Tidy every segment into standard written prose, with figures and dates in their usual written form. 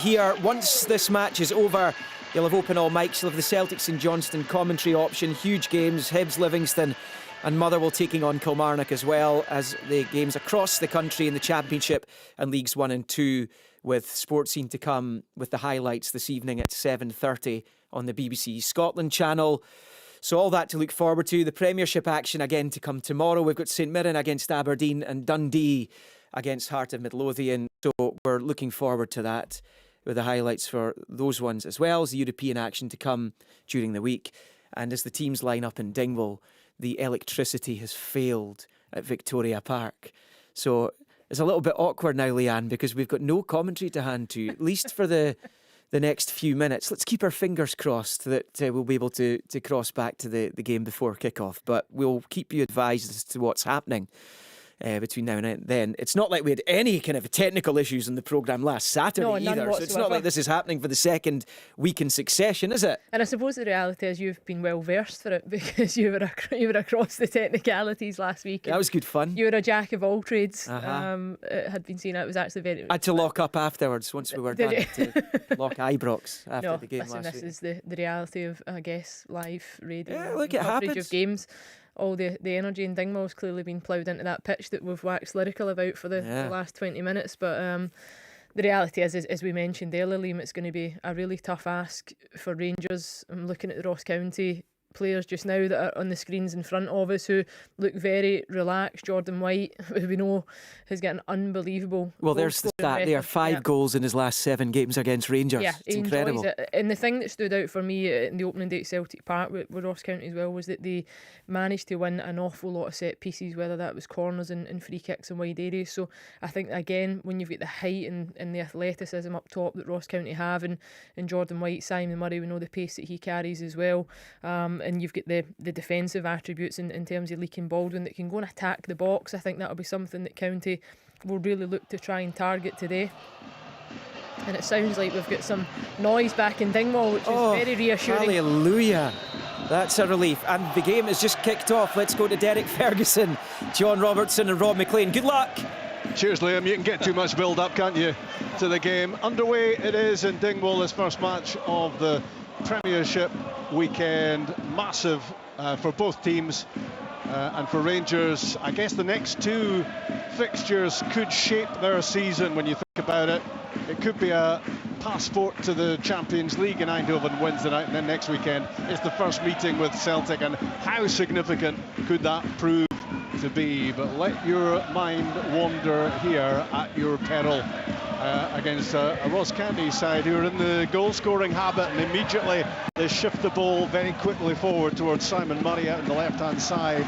Here, once this match is over, you'll have open all mics. You'll have the Celtic St Johnstone commentary option. Huge games. Hibs, Livingston and Motherwell taking on Kilmarnock, as well as the games across the country in the Championship and Leagues 1 and 2, with Sports Scene to come with the highlights this evening at 7:30 on the BBC Scotland channel. So all that to look forward to. The Premiership action again to come tomorrow. We've got St Mirren against Aberdeen and Dundee against Heart of Midlothian. So we're looking forward to that, with the highlights for those ones, as well as the European action to come during the week. And as the teams line up in Dingwall, the electricity has failed at Victoria Park. So it's a little bit awkward now, Leanne, because we've got no commentary to hand to, at least for the next few minutes. Let's keep our fingers crossed that we'll be able to cross back to the game before kick-off. But we'll keep you advised as to what's happening between now and then. It's not like we had any kind of technical issues on the programme last Saturday either. So it's not like this is happening for the second week in succession, is it? And I suppose the reality is you've been well versed for it, because you were across the technicalities last week. That was good fun. You were a jack of all trades. It had been seen. It was actually very... I had to lock up afterwards once we were done. To lock Ibrox after the game last week. This is the reality of, I guess, live radio. Yeah, look, it happens. Of games. All the energy in Dingwall has clearly been ploughed into that pitch that we've waxed lyrical about for the last 20 minutes. But the reality is, as we mentioned earlier, Liam, it's going to be a really tough ask for Rangers. I'm looking at the Ross County players just now that are on the screens in front of us, who look very relaxed. Jordan White, who we know has got an unbelievable... Well, there's the stat there, 5 goals in his last 7 games against Rangers. Yeah, it's incredible. And the thing that stood out for me in the opening day at Celtic Park with Ross County as well was that they managed to win an awful lot of set pieces, whether that was corners and free kicks in wide areas. So I think, again, when you've got the height and the athleticism up top that Ross County have, and Jordan White, Simon Murray, we know the pace that he carries as well. And you've got the defensive attributes in terms of Leake and Baldwin that can go and attack the box. I think that'll be something that County will really look to try and target today. And it sounds like we've got some noise back in Dingwall, which is very reassuring. Hallelujah. That's a relief. And the game has just kicked off. Let's go to Derek Ferguson, John Robertson and Rob McLean. Good luck. Cheers, Liam. You can get too much build-up, can't you, to the game. Underway it is in Dingwall, this first match of the Premiership weekend. Massive for both teams, and for Rangers, I guess the next 2 fixtures could shape their season when you think about it. It could be a passport to the Champions League in Eindhoven Wednesday night, and then next weekend it's the first meeting with Celtic, and how significant could that prove to be? But let your mind wander here at your peril. Against a Ross County side who are in the goal-scoring habit, and immediately they shift the ball very quickly forward towards Simon Murray out on the left-hand side,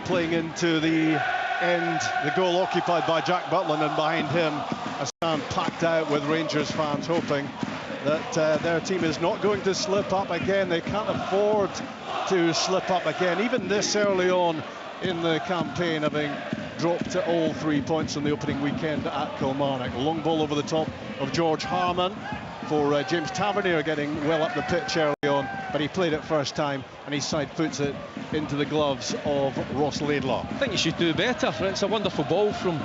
playing into the end, the goal occupied by Jack Butland, and behind him a stand packed out with Rangers fans hoping that their team is not going to slip up again. They can't afford to slip up again, even this early on in the campaign, having dropped to all 3 points in the opening weekend at Kilmarnock. A long ball over the top of George Harman for James Tavernier, getting well up the pitch early on, but he played it first time and he side foots it into the gloves of Ross Laidlaw. I think he should do better. It's a wonderful ball from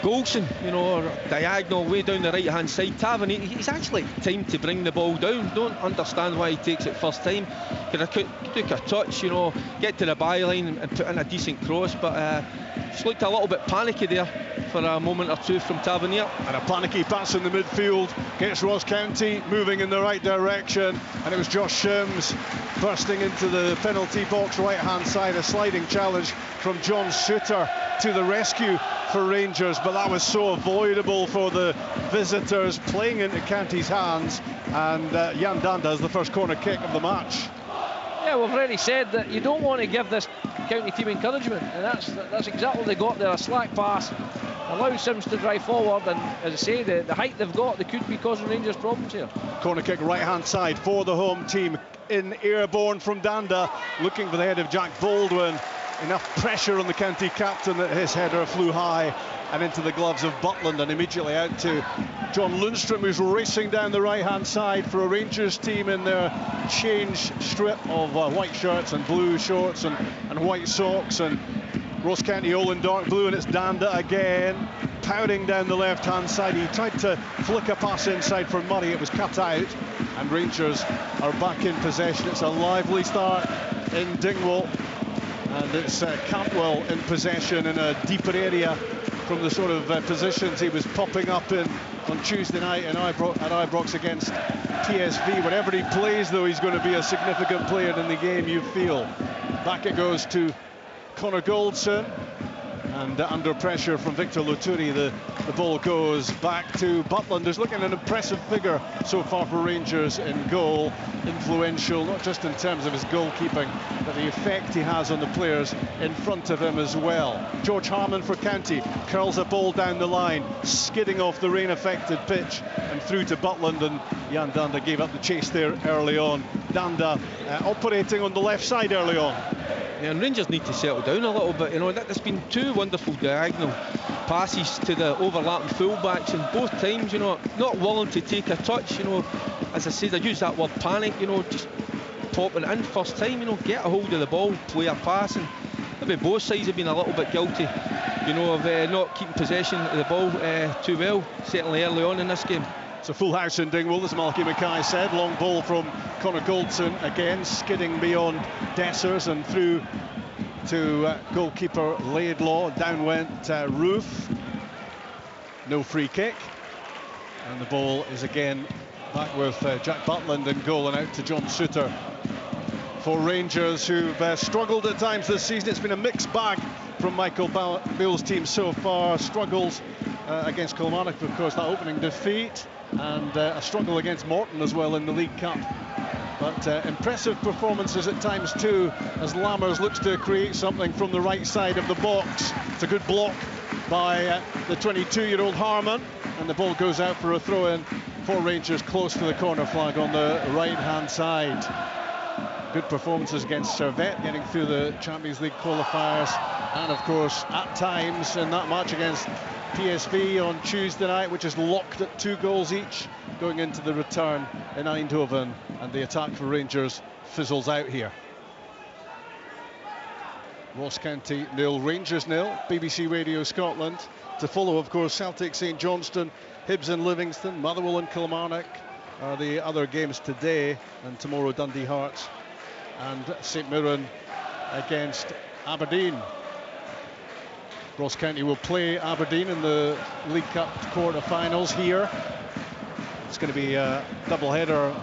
Golson, you know, diagonal way down the right hand side. Tavernier, he's actually timed to bring the ball down. Don't understand why he takes it first time. Could have took a touch, you know, get to the byline and put in a decent cross, but just looked a little bit panicky there for a moment or two from Tavernier. And a panicky pass in the midfield gets Ross County moving in the right direction, and it was Josh Shims bursting into the penalty box right hand side. A sliding challenge from John Suter to the rescue for Rangers, but that was so avoidable for the visitors, playing into County's hands, and Jan Danda has the first corner kick of the match. Yeah, we've already said that you don't want to give this County team encouragement, and that's exactly what they got there. A slack pass allows Sims to drive forward, and as I say, the height they've got, they could be causing Rangers problems here. Corner kick right hand side for the home team, in airborne from Danda, looking for the head of Jack Baldwin. Enough pressure on the County captain that his header flew high and into the gloves of Butland, and immediately out to John Lundstrom, who's racing down the right hand side for a Rangers team in their change strip of white shirts and blue shorts and white socks, and Ross County all in dark blue, and it's Danda again pounding down the left-hand side. He tried to flick a pass inside for Murray. It was cut out, and Rangers are back in possession. It's a lively start in Dingwall, and it's Cantwell in possession in a deeper area from the sort of positions he was popping up in on Tuesday night at Ibrox against PSV. Whenever he plays, though, he's going to be a significant player in the game, you feel. Back it goes to Connor Goldson, and under pressure from Victor Luturi, the ball goes back to Butland, who's looking an impressive figure so far for Rangers in goal. Influential, not just in terms of his goalkeeping, but the effect he has on the players in front of him as well. George Harman for County curls a ball down the line, skidding off the rain-affected pitch and through to Butland, and Jan Danda gave up the chase there early on. Danda operating on the left side early on. Yeah, and Rangers need to settle down a little bit. You know, there's been two wonderful diagonal passes to the overlapping fullbacks, and both times, you know, not willing to take a touch. You know, as I said, I use that word panic. You know, just popping it in first time. You know, get a hold of the ball, play a pass, and maybe both sides have been a little bit guilty, you know, of not keeping possession of the ball too well, certainly early on in this game. It's a full house in Dingwall, as Malky Mackay said. Long ball from Connor Goldson, again skidding beyond Dessers and through to goalkeeper Laidlaw. Down went Roof. No free kick. And the ball is again back with Jack Butland in goal, and out to John Souttar for Rangers, who've struggled at times this season. It's been a mixed bag from Michael Beale's team so far. Struggles against Kilmarnock, of course, that opening defeat, and a struggle against Morton as well in the League Cup. But impressive performances at times too, as Lammers looks to create something from the right side of the box. It's a good block by the 22-year-old Harman, and the ball goes out for a throw-in for Rangers close to the corner flag on the right-hand side. Good performances against Servette, getting through the Champions League qualifiers, and of course at times in that match against PSV on Tuesday night, which is locked at 2 goals each going into the return in Eindhoven, and the attack for Rangers fizzles out here. Ross County 0, Rangers 0. BBC Radio Scotland to follow, of course. Celtic St Johnstone, Hibs and Livingston, Motherwell and Kilmarnock are the other games today, and tomorrow Dundee Hearts and St Mirren against Aberdeen. Ross County will play Aberdeen in the League Cup quarter-finals here. It's going to be a double-header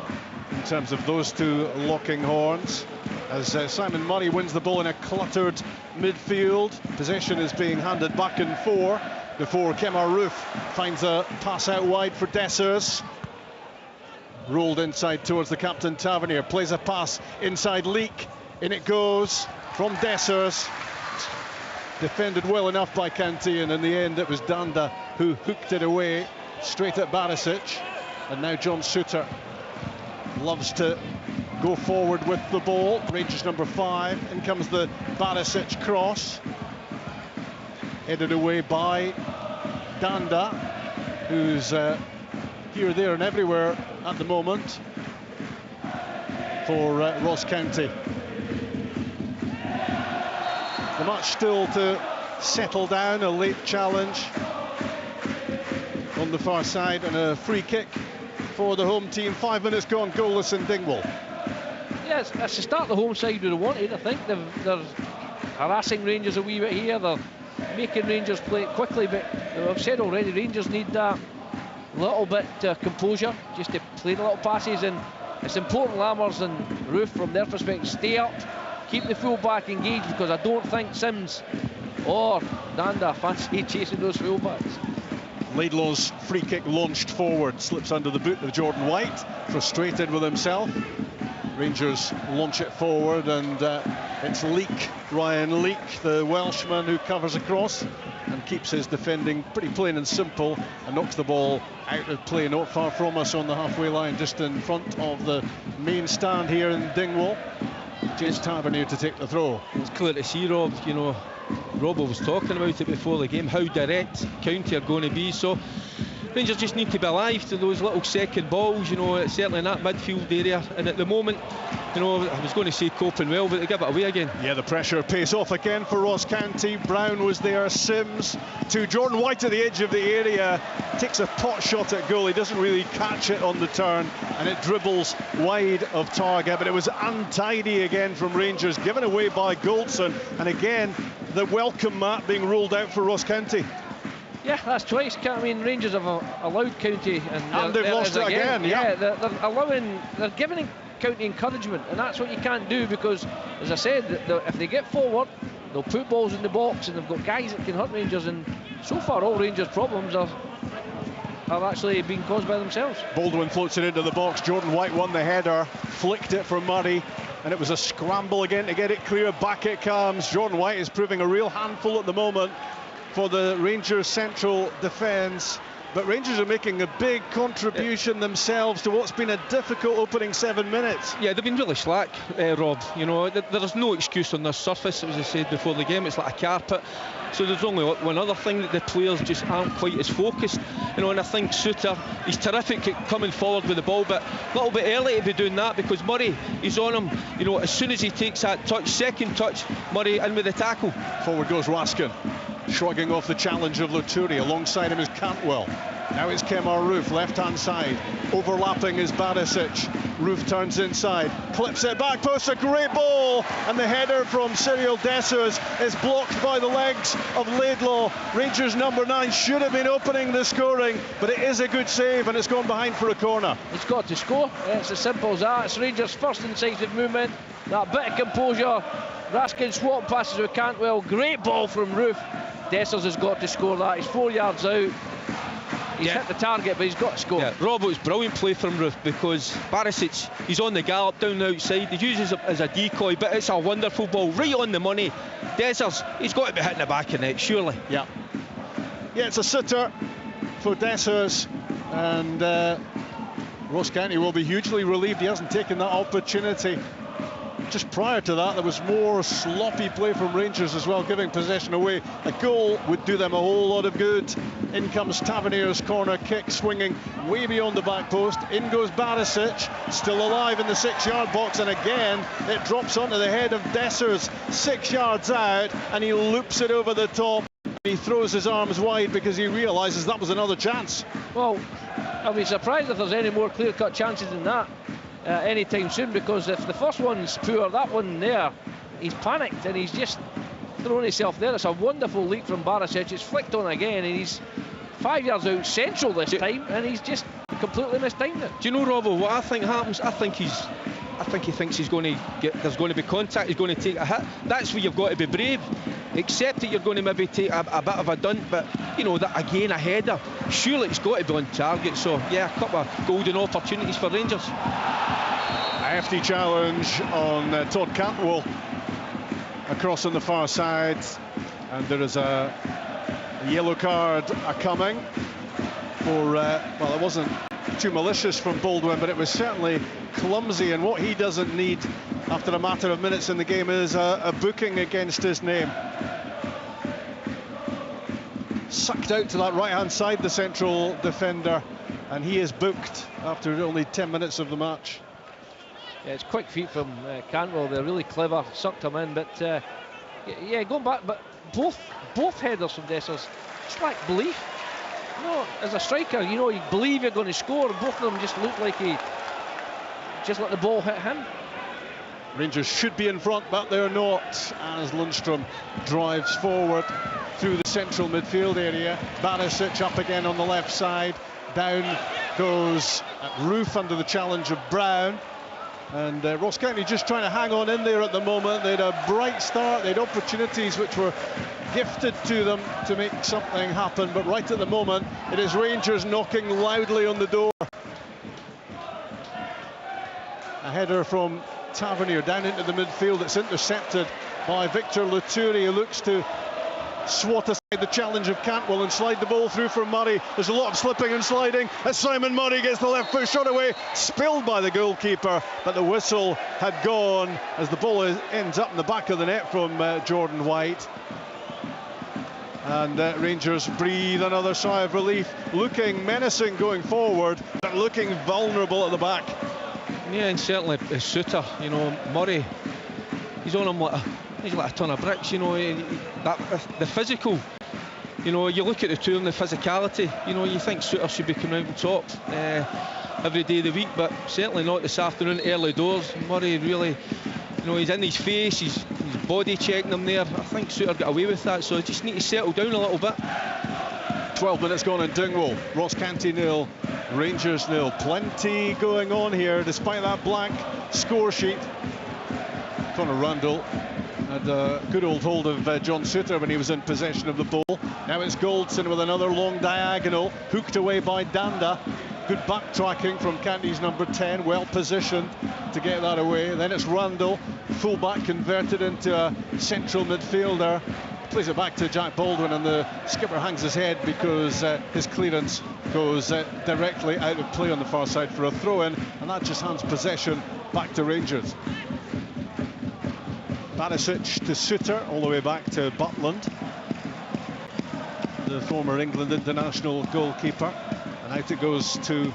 in terms of those two locking horns, as Simon Murray wins the ball in a cluttered midfield. Possession is being handed back and forth before Kemar Roof finds a pass out wide for Dessers. Rolled inside towards the captain Tavernier, plays a pass inside Leak, in it goes from Dessers. Defended well enough by County, and in the end it was Danda who hooked it away straight at Barisic. And now John Souttar loves to go forward with the ball. Rangers number 5. In comes the Barisic cross, headed away by Danda, who's here, there and everywhere at the moment for Ross County. The match still to settle down. A late challenge on the far side and a free kick for the home team. 5 minutes gone, goalless in Dingwall. Yes, it's to start the home side would have wanted. I think they're harassing Rangers a wee bit here. They're making Rangers play it quickly, but I've said already, Rangers need that little bit composure, just to play the little passes, and it's important Lammers and Roof from their perspective stay up, keep the full back engaged, because I don't think Sims or Danda fancy chasing those full backs. Laidlaw's free kick launched forward, slips under the boot of Jordan White, frustrated with himself. Rangers launch it forward, and it's Leak, Ryan Leak, the Welshman, who covers across and keeps his defending pretty plain and simple, and knocks the ball out of play, not far from us on the halfway line, just in front of the main stand here in Dingwall. James Tavernier to take the throw. It's clear to see, Rob, you know, Robbo was talking about it before the game, how direct County are going to be. So Rangers just need to be alive to those little second balls, you know, certainly in that midfield area. And at the moment, you know, I was going to say coping well, but they give it away again. Yeah, the pressure pays off again for Ross County. Brown was there, Sims to Jordan White at the edge of the area. Takes a pot shot at goal. He doesn't really catch it on the turn, and it dribbles wide of target. But it was untidy again from Rangers, given away by Goldson. And again, the welcome mat being ruled out for Ross County. Yeah, that's twice. I mean, Rangers have allowed County, and they've lost it again. Yeah, they're giving County encouragement, and that's what you can't do, because, as I said, if they get forward, they'll put balls in the box, and they've got guys that can hurt Rangers. And so far, all Rangers' problems have actually been caused by themselves. Baldwin floats it into the box. Jordan White won the header, flicked it for Murray, and it was a scramble again to get it clear. Back it comes. Jordan White is proving a real handful at the moment for the Rangers central defence, but Rangers are making a big contribution themselves to what's been a difficult opening 7 minutes. Yeah, they've been really slack, Rob. You know, there's no excuse on this surface, as I said before the game. It's like a carpet. So there's only one other thing, that the players just aren't quite as focused. You know, and I think Suter, he's terrific at coming forward with the ball, but a little bit early to be doing that, because Murray, he's on him. You know, as soon as he takes that touch, second touch, Murray in with the tackle. Forward goes Raskin, shrugging off the challenge of Luturi. Alongside him is Cantwell. Now it's Kemar Roof, left-hand side. Overlapping is Barisic. Roof turns inside, clips it back post, a great ball, and the header from Cyril Dessers is blocked by the legs of Laidlaw. Rangers number 9 should have been opening the scoring, but it is a good save, and it's gone behind for a corner. He's got to score. It's as simple as that. It's Rangers' first incisive movement. That bit of composure. Raskin swap passes with Cantwell. Great ball from Roof. Dessers has got to score that. He's 4 yards out. He's hit the target, but he's got to score. Yeah, Rob, it was brilliant play from Roof, because Barisic, he's on the gallop down the outside. He uses it as a decoy, but it's a wonderful ball, right on the money. Dessers, he's got to be hitting the back of the net, surely. Yeah, it's a sitter for Dessers, and Ross County will be hugely relieved he hasn't taken that opportunity. Just prior to that, there was more sloppy play from Rangers as well, giving possession away. A goal would do them a whole lot of good. In comes Tavernier's corner kick, swinging way beyond the back post. In goes Barisic, still alive in the 6-yard box, and again it drops onto the head of Dessers, 6 yards out, and he loops it over the top. He throws his arms wide because he realises that was another chance. Well, I'll be surprised if there's any more clear-cut chances than that anytime soon, because if the first one's poor, that one there, he's panicked and he's just thrown himself there. It's a wonderful leap from Barisic. It's flicked on again, and he's 5 yards out central this time, and he's just completely mistimed it. Do you know, Robbo, what I think happens? I think he thinks he's going to there's going to be contact, he's going to take a hit. That's where you've got to be brave. Accept that you're going to maybe take a bit of a dunt, but you know that again, a header, surely it's got to be on target. So yeah, a couple of golden opportunities for Rangers. A hefty challenge on Todd Cantwell across on the far side, and there is a yellow card coming for well, it wasn't too malicious from Baldwin, but it was certainly clumsy, and what he doesn't need after a matter of minutes in the game is a booking against his name. Sucked out to that right-hand side, the central defender, and he is booked after only 10 minutes of the match. Yeah, it's quick feet from Cantwell. They're really clever, sucked him in, but yeah, going back, but both headers from Dessers, it's like belief. You know, as a striker, you know, you believe you're going to score. Both of them just look like he just let the ball hit him. Rangers should be in front, but they're not, as Lundstrom drives forward through the central midfield area. Barisic up again on the left side. Down goes Roof under the challenge of Brown. And Ross County just trying to hang on in there at the moment. They had a bright start, they had opportunities which were gifted to them to make something happen, but right at the moment it is Rangers knocking loudly on the door. A header from Tavernier down into the midfield. It's intercepted by Victor Luturi, who looks to swat aside the challenge of Cantwell and slide the ball through for Murray. There's a lot of slipping and sliding as Simon Murray gets the left foot shot away, spilled by the goalkeeper, but the whistle had gone as the ball ends up in the back of the net from Jordan White. And Rangers breathe another sigh of relief, looking menacing going forward, but looking vulnerable at the back. Yeah, and certainly Suter, you know, Murray, he's on him he's like a ton of bricks, you know. The physical, you know, you look at the two and the physicality, you know, you think Suter should be coming out on top every day of the week, but certainly not this afternoon, early doors. Murray really, you know, he's in his face, he's body checking him there. I think Suter got away with that, so they just need to settle down a little bit. 12 minutes gone in Dingwall. Ross County 0, Rangers 0. Plenty going on here despite that blank score sheet. Conor Randall had a good old hold of John Suter when he was in possession of the ball. Now it's Goldson with another long diagonal, hooked away by Danda. Good backtracking from County's number 10, well positioned to get that away. Then it's Randall, full-back converted into a central midfielder. Plays it back to Jack Baldwin, and the skipper hangs his head because his clearance goes directly out of play on the far side for a throw-in, and that just hands possession back to Rangers. Barisic to Suter, all the way back to Butland, the former England international goalkeeper. And out it goes to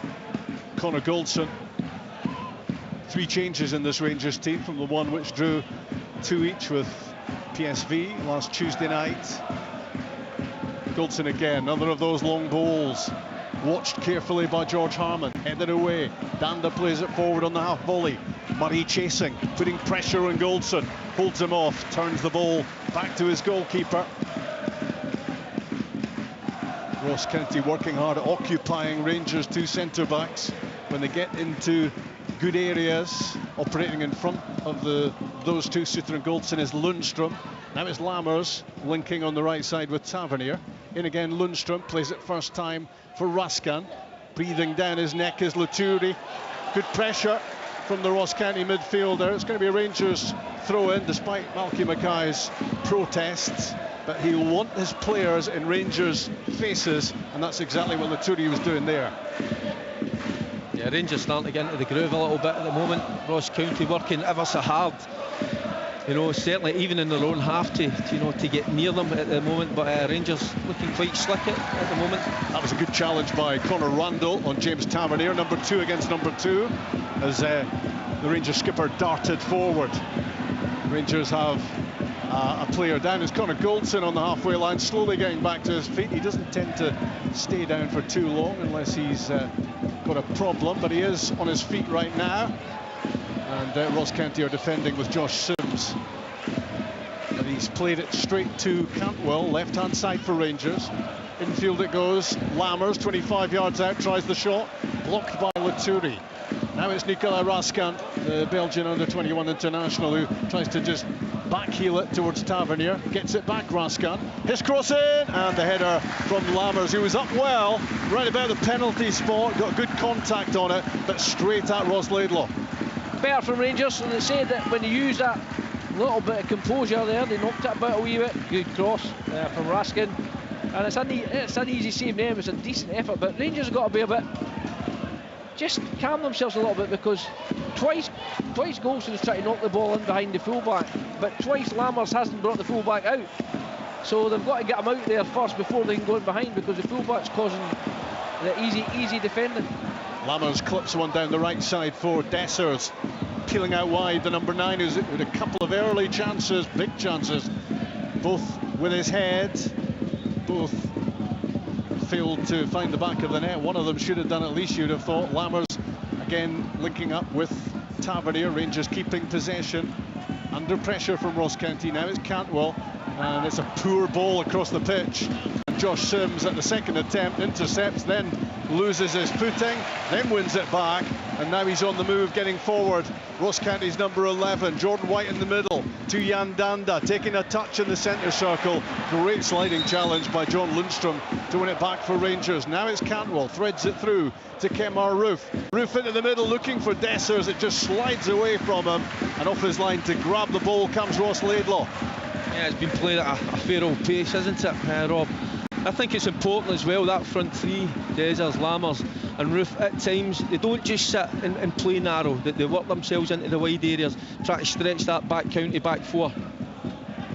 Conor Goldson. 3 changes in this Rangers team from the one which drew 2 each with PSV last Tuesday night. Goldson again, another of those long balls, watched carefully by George Harman, headed away. Danda plays it forward on the half volley. Murray chasing, putting pressure on Goldson, holds him off, turns the ball back to his goalkeeper. Ross County working hard at occupying Rangers' 2 centre-backs when they get into good areas. Operating in front of those 2, Suter and Goldson, is Lundstrom. Now it's Lammers linking on the right side with Tavernier. In again Lundstrom, plays it first time for Raskan. Breathing down his neck is Laturi. Good pressure from the Ross County midfielder. It's going to be a Rangers throw-in despite Malky Mackay's protests. But he'll want his players in Rangers' faces, and that's exactly what Laturi was doing there. Yeah, Rangers starting to get into the groove a little bit at the moment. Ross County working ever so hard, you know, certainly even in their own half to get near them at the moment. But Rangers looking quite slick at the moment. That was a good challenge by Conor Randall on James Tavernier, number 2 against number 2, as the Rangers skipper darted forward. Rangers have a player down. It's Conor Goldson on the halfway line, slowly getting back to his feet. He doesn't tend to stay down for too long unless he's got a problem, but he is on his feet right now. And Ross County are defending with Josh Sims. And he's played it straight to Cantwell, left-hand side for Rangers. Infield it goes. Lammers, 25 yards out, tries the shot, blocked by Laturi. Now it's Nicolas Raskan, the Belgian under-21 international, who tries to just backheel it towards Tavernier. Gets it back, Raskan. His cross in, and the header from Lammers, who was up well, right about the penalty spot. Got good contact on it, but straight at Ross Laidlaw. Better from Rangers, and they said that when you use that little bit of composure there, they knocked it about a wee bit. Good cross from Raskin, and it's an easy save there. It's a decent effort, but Rangers have got to be a bit, just calm themselves a little bit, because twice Golson's tried to knock the ball in behind the fullback, but twice Lammers hasn't brought the fullback out. So they've got to get him out there first before they can go in behind, because the fullback's causing the easy defending. Lammers clips one down the right side for Dessers, peeling out wide. The number 9 who's had a couple of early chances, big chances, both with his head, both failed to find the back of the net. One of them should have done, at least you'd have thought. Lammers again linking up with Tavernier. Rangers keeping possession under pressure from Ross County. Now it's Cantwell, and it's a poor ball across the pitch. And Josh Sims at the second attempt intercepts, then loses his footing, then wins it back, and now he's on the move, getting forward. Ross County's number 11, Jordan White in the middle to Jan Danda, taking a touch in the centre circle. Great sliding challenge by John Lundstrom to win it back for Rangers. Now it's Cantwell, threads it through to Kemar Roof. Roof into the middle, looking for Dessers. It just slides away from him, and off his line to grab the ball comes Ross Laidlaw. Yeah, it's been played at a fair old pace, isn't it, Rob? I think it's important as well, that front three, Dessers, Lammers and Roof, at times they don't just sit and play narrow, they work themselves into the wide areas, try to stretch that back county back four.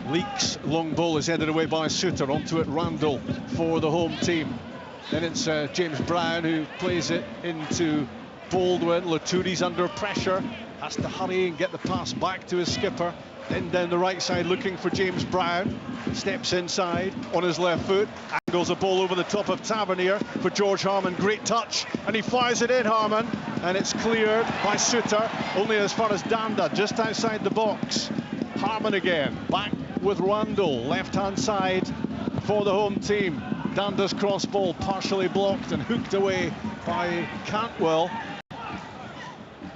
Leak's long ball is headed away by Suter. Onto it, Randall for the home team. Then it's James Brown who plays it into Baldwin. Laturi's under pressure, has to hurry and get the pass back to his skipper. Then down the right side looking for James Brown. Steps inside on his left foot. Angles a ball over the top of Tavernier for George Harman. Great touch, and he fires it in, Harman. And it's cleared by Suter, only as far as Danda, just outside the box. Harman again, back with Randall, left-hand side for the home team. Danda's cross ball partially blocked and hooked away by Cantwell.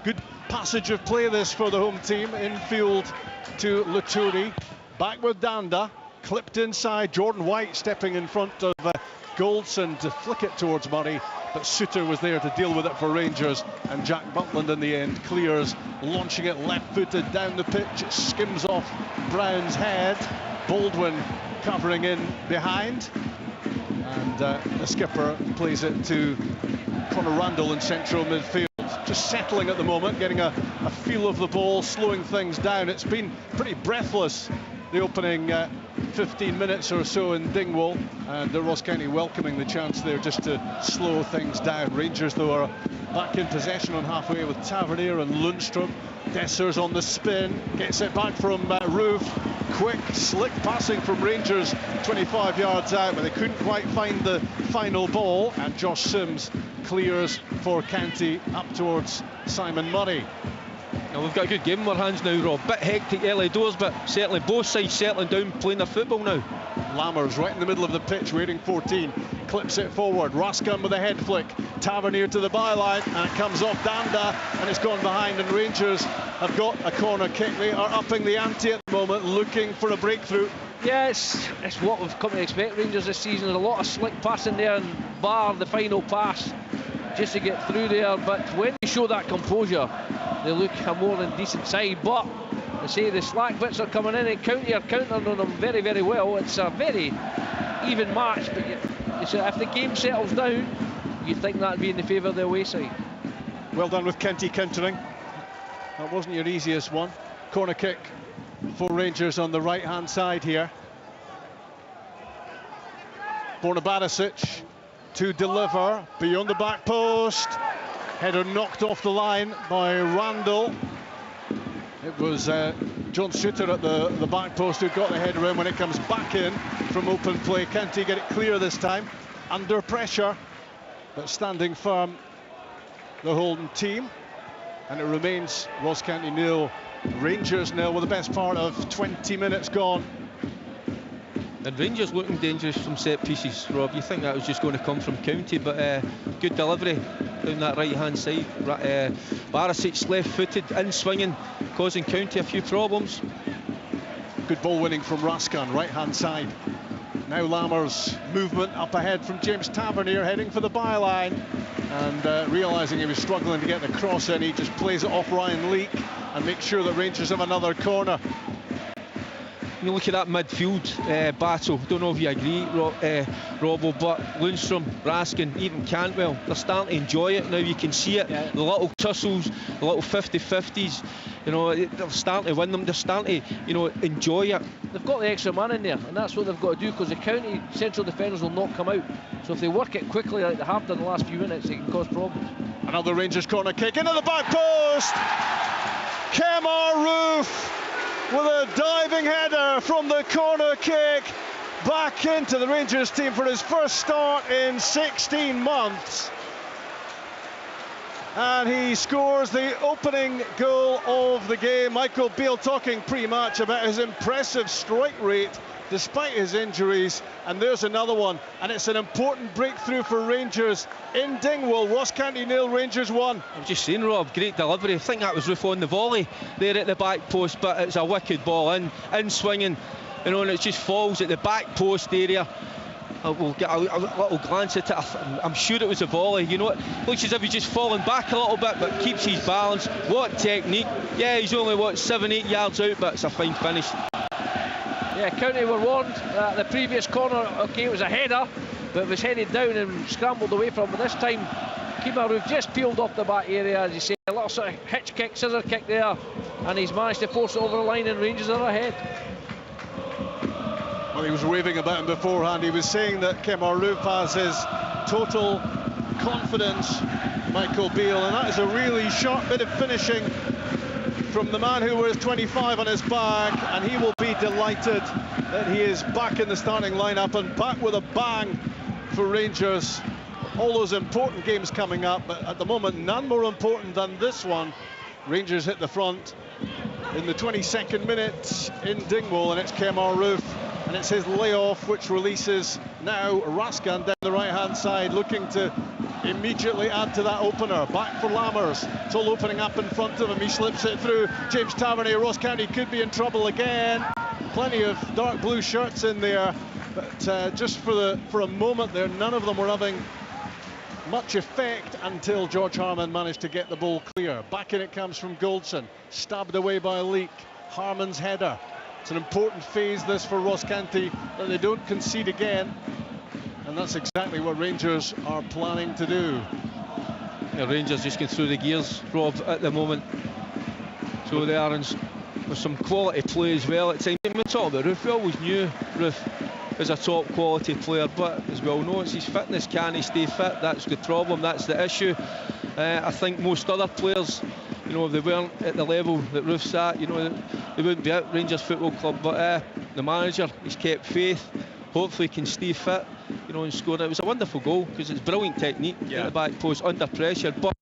Good passage of play this for the home team. Infield to Laturi. Back with Danda. Clipped inside. Jordan White stepping in front of Goldson to flick it towards Murray. But Suter was there to deal with it for Rangers. And Jack Butland in the end clears, launching it left-footed down the pitch. It skims off Brown's head. Baldwin covering in behind. And the skipper plays it to Conor Randall in central midfield. Just settling at the moment, getting a feel of the ball, slowing things down. It's been pretty breathless, the opening 15 minutes or so in Dingwall, and the Ross County welcoming the chance there just to slow things down. Rangers, though, are back in possession on halfway with Tavernier and Lundstrom. Dessers on the spin, gets it back from Roof. Quick, slick passing from Rangers 25 yards out, but they couldn't quite find the final ball, and Josh Sims clears for County up towards Simon Murray. Now we've got a good game in our hands now, Rob. Bit hectic early doors, but certainly both sides settling down, playing their football now. Lammers right in the middle of the pitch, waiting 14, clips it forward. Raskin with a head flick, Tavernier to the byline, and it comes off Danda, and it's gone behind, and Rangers have got a corner kick. They are upping the ante at the moment, looking for a breakthrough. Yeah, it's what we've come to expect Rangers this season. There's a lot of slick passing there, and bar the final pass just to get through there. But when they show that composure, they look a more than decent side. But I say the slack bits are coming in, and County are countering on them very, very well. It's a very even match, but if the game settles down, you'd think that'd be in the favour of the away side. Well done with County countering. That wasn't your easiest one. Corner kick for Rangers on the right-hand side here. Borna Barisic to deliver beyond the back post. Header knocked off the line by Randall. It was John Suter at the back post who got the header in. When it comes back in from open play, County get it clear this time. Under pressure, but standing firm, the Holden team. And it remains Ross County 0, Rangers 0, with the best part of 20 minutes gone. And Rangers looking dangerous from set pieces, Rob. You think that was just going to come from County, but good delivery down that right-hand side. Barisic left-footed, in-swinging, causing County a few problems. Good ball winning from Raskin, right-hand side. Now Lammers' movement up ahead from James Tavernier, heading for the byline. And realising he was struggling to get the cross in, he just plays it off Ryan Leak and makes sure that Rangers have another corner. You look at that midfield battle, don't know if you agree, Robbo, but Lundstrom, Raskin, even Cantwell, they're starting to enjoy it now. You can see it, the little tussles, the little 50-50s, you know, they're starting to win them, they're starting to, you know, enjoy it. They've got the extra man in there, and that's what they've got to do, because the County central defenders will not come out. So if they work it quickly like they have done the last few minutes, it can cause problems. Another Rangers corner kick into the back post. Kemar Roof with a diving header from the corner kick back into the Rangers team for his first start in 16 months. And he scores the opening goal of the game. Michael Beale talking pre-match about his impressive strike rate despite his injuries, and there's another one, and it's an important breakthrough for Rangers in Dingwall. Ross County 0, Rangers 1. I was just saying, Rob, great delivery. I think that was Roof on the volley there at the back post, but it's a wicked ball in swinging, you know, and it just falls at the back post area. We'll get a little glance at it. I'm sure it was a volley. You know, it looks as if he's just fallen back a little bit, but keeps his balance. What technique. Yeah, he's only, 7-8 yards out, but it's a fine finish. Yeah, County were warned that the previous corner, okay, it was a header, but it was headed down and scrambled away from. But this time, Kemar Roof just peeled off the back area, as you say, a little sort of hitch kick, scissor kick there, and he's managed to force it over the line, and Rangers are ahead. Well, he was raving about him beforehand. He was saying that Kemar Roof has his total confidence, Michael Beale, and that is a really sharp bit of finishing from the man who wears 25 on his back, and he will be delighted that he is back in the starting lineup and back with a bang for Rangers. All those important games coming up, but at the moment none more important than this one. Rangers hit the front in the 22nd minute in Dingwall, and it's Kemar Roof, and it's his layoff which releases now Raskin down the right hand side, looking to immediately add to that opener. Back for Lammers, it's all opening up in front of him, he slips it through. James Tavernier, Ross County could be in trouble again. Plenty of dark blue shirts in there, but just for a moment there, none of them were having much effect until George Harman managed to get the ball clear. Back in it comes from Goldson, stabbed away by Leak. Harman's header. It's an important phase this for Ross County, that they don't concede again, and that's exactly what Rangers are planning to do. Yeah, Rangers just going through the gears, Rob, at the moment. So they are with some quality play as well at times. We talk about Roof, we always knew Roof is a top quality player, but as we all know, it's his fitness. Can he stay fit? That's the problem, that's the issue. I think most other players, you know, if they weren't at the level that Roof's at, you know, they wouldn't be at Rangers Football Club, but the manager, he's kept faith. Hopefully he can stay fit, you know, and score. It was a wonderful goal because it's brilliant technique at the back post under pressure, but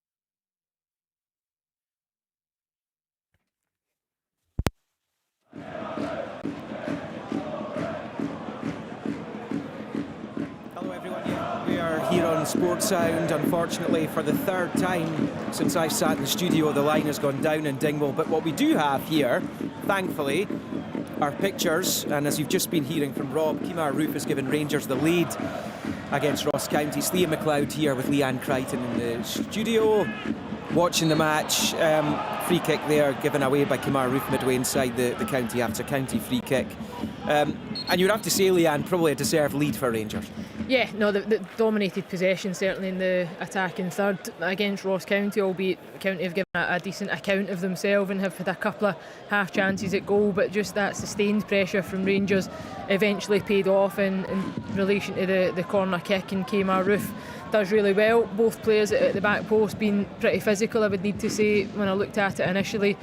here on Sports Sound. Unfortunately, for the third time since I've sat in the studio, the line has gone down in Dingwall. But what we do have here, thankfully, are pictures. And as you've just been hearing from Rob, Kemar Roof has given Rangers the lead against Ross County. It's Liam McLeod here with Leanne Crichton in the studio, watching the match. Free kick there given away by Kemar Roof midway inside the county after county free kick. And you'd have to say, Leanne, probably a deserved lead for Rangers. Yeah, no, the dominated possession certainly in the attacking third against Ross County, albeit County have given a decent account of themselves and have had a couple of half chances at goal, but just that sustained pressure from Rangers eventually paid off in relation to the corner kick, and Kemar Roof does really well. Both players at the back post being pretty physical, I would need to say, when I looked at it initially.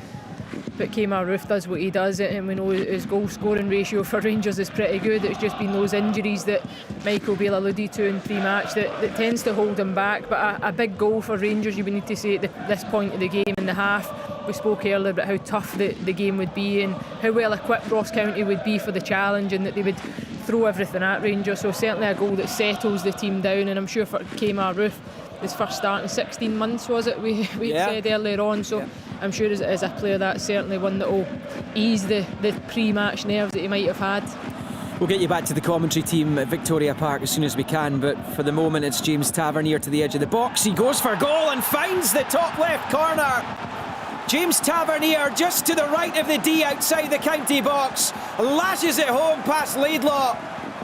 But Kemar Roof does what he does, and we know his goal scoring ratio for Rangers is pretty good. It's just been those injuries that Michael Beale alluded to in pre-match that tends to hold him back. But a big goal for Rangers, you would need to say, at this point of the game in the half. We spoke earlier about how tough the game would be and how well equipped Ross County would be for the challenge, and that they would throw everything at Rangers. So certainly a goal that settles the team down, and I'm sure for Kemar Roof, his first start in 16 months, was it? We said earlier on. So I'm sure as a player, that's certainly one that will ease the pre-match nerves that he might have had. We'll get you back to the commentary team at Victoria Park as soon as we can, but for the moment it's James Tavernier to the edge of the box. He goes for goal and finds the top left corner. James Tavernier just to the right of the D outside the county box, lashes it home past Laidlaw.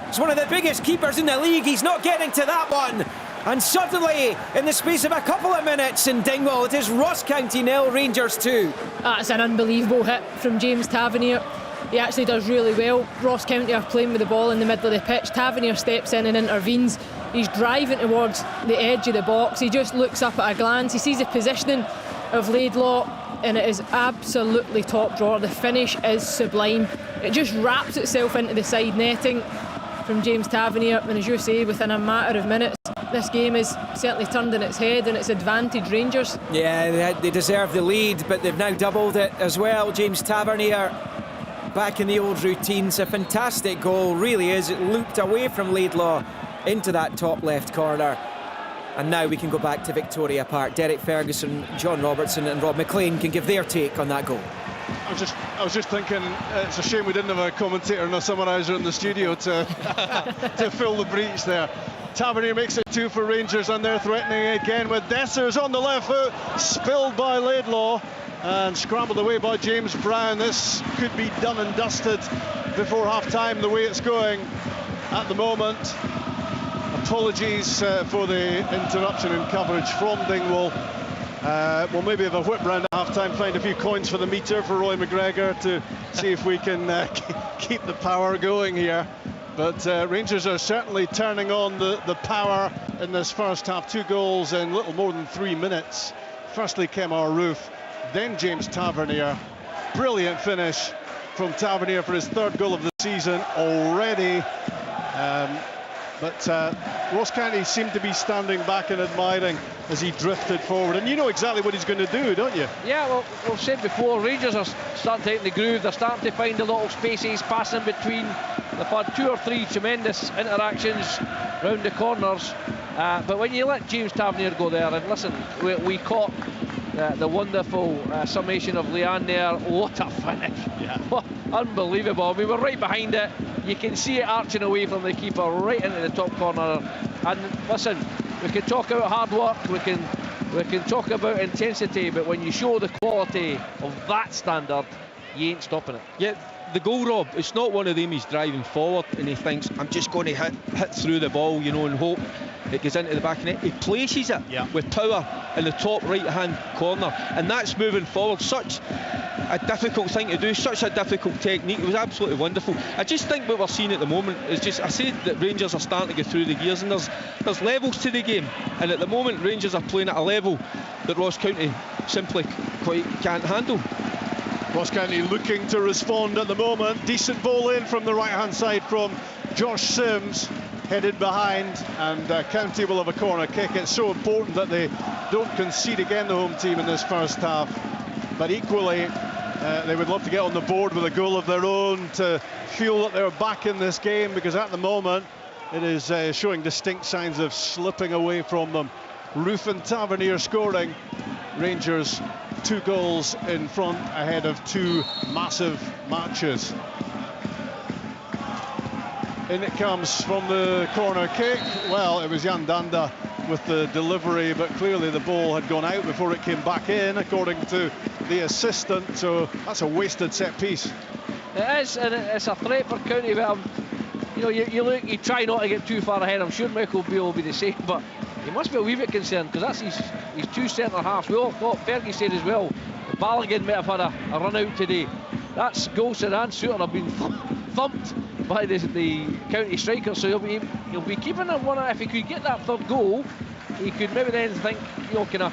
He's one of the biggest keepers in the league, he's not getting to that one. And suddenly, in the space of a couple of minutes in Dingwall, it is Ross County 0, Rangers 2. That's an unbelievable hit from James Tavernier. He actually does really well. Ross County are playing with the ball in the middle of the pitch. Tavernier steps in and intervenes. He's driving towards the edge of the box. He just looks up at a glance. He sees the positioning of Laidlaw, and it is absolutely top drawer. The finish is sublime. It just wraps itself into the side netting from James Tavernier, and as you say, within a matter of minutes, this game is certainly turned in its head, and it's advantage Rangers. Yeah, they deserve the lead, but they've now doubled it as well. James Tavernier back in the old routines. A fantastic goal, really is. It looped away from Laidlaw into that top left corner. And now we can go back to Victoria Park. Derek Ferguson, John Robertson and Rob McLean can give their take on that goal. I was just thinking, it's a shame we didn't have a commentator and a summariser in the studio to to fill the breach there. Tavernier makes it 2 for Rangers, and they're threatening again with Dessers on the left foot, spilled by Laidlaw and scrambled away by James Brown. This could be done and dusted before half-time the way it's going at the moment. Apologies for the interruption in coverage from Dingwall. We'll maybe have a whip round at half-time, find a few coins for the meter for Roy McGregor to see if we can keep the power going here. But Rangers are certainly turning on the power in this first half. 2 goals in little more than 3 minutes. Firstly Kemar Roof, then James Tavernier. Brilliant finish from Tavernier for his 3rd goal of the season already. But Ross County seemed to be standing back and admiring as he drifted forward. And you know exactly what he's going to do, don't you? Yeah, well, we've said before, Rangers are starting to get in the groove. They're starting to find the little spaces, passing between. They've had 2 or 3 tremendous interactions round the corners. But when you let James Tavernier go there, and listen, we caught the wonderful summation of Leanne there. What a finish. Yeah. Unbelievable. We were right behind it. You can see it arching away from the keeper right into the top corner. And listen, we can talk about hard work, we can talk about intensity, but when you show the quality of that standard, you ain't stopping it. Yeah, the goal, Rob, it's not one of them he's driving forward and he thinks, I'm just going to hit through the ball, you know, and hope it goes into the back of the net. He places it with power in the top right-hand corner, and that's moving forward. Such a difficult thing to do, such a difficult technique. It was absolutely wonderful. I just think what we're seeing at the moment is just, I said that Rangers are starting to go through the gears, and there's levels to the game, and at the moment Rangers are playing at a level that Ross County simply quite can't handle. Ross County looking to respond at the moment. Decent ball in from the right-hand side from Josh Sims, headed behind, and County will have a corner kick. It's so important that they don't concede again, the home team, in this first half. But equally, they would love to get on the board with a goal of their own to feel that they're back in this game, because at the moment it is showing distinct signs of slipping away from them. Roof and Tavernier scoring. Rangers 2 goals in front ahead of 2 massive matches. In it comes from the corner kick. Well, it was Jan Danda with the delivery, but clearly the ball had gone out before it came back in, according to the assistant. So that's a wasted set piece. It is, and it's a threat for County. But you know, you look, you try not to get too far ahead. I'm sure Michael Beale will be the same, but he must be a wee bit concerned, because that's his 2 centre halves. We all thought, Fergie said as well, Balogun might have had a run out today. That's Golson and Suter have been thumped by the County strikers, so he'll be keeping them one. If he could get that 3rd goal, he could maybe then think, you know, can I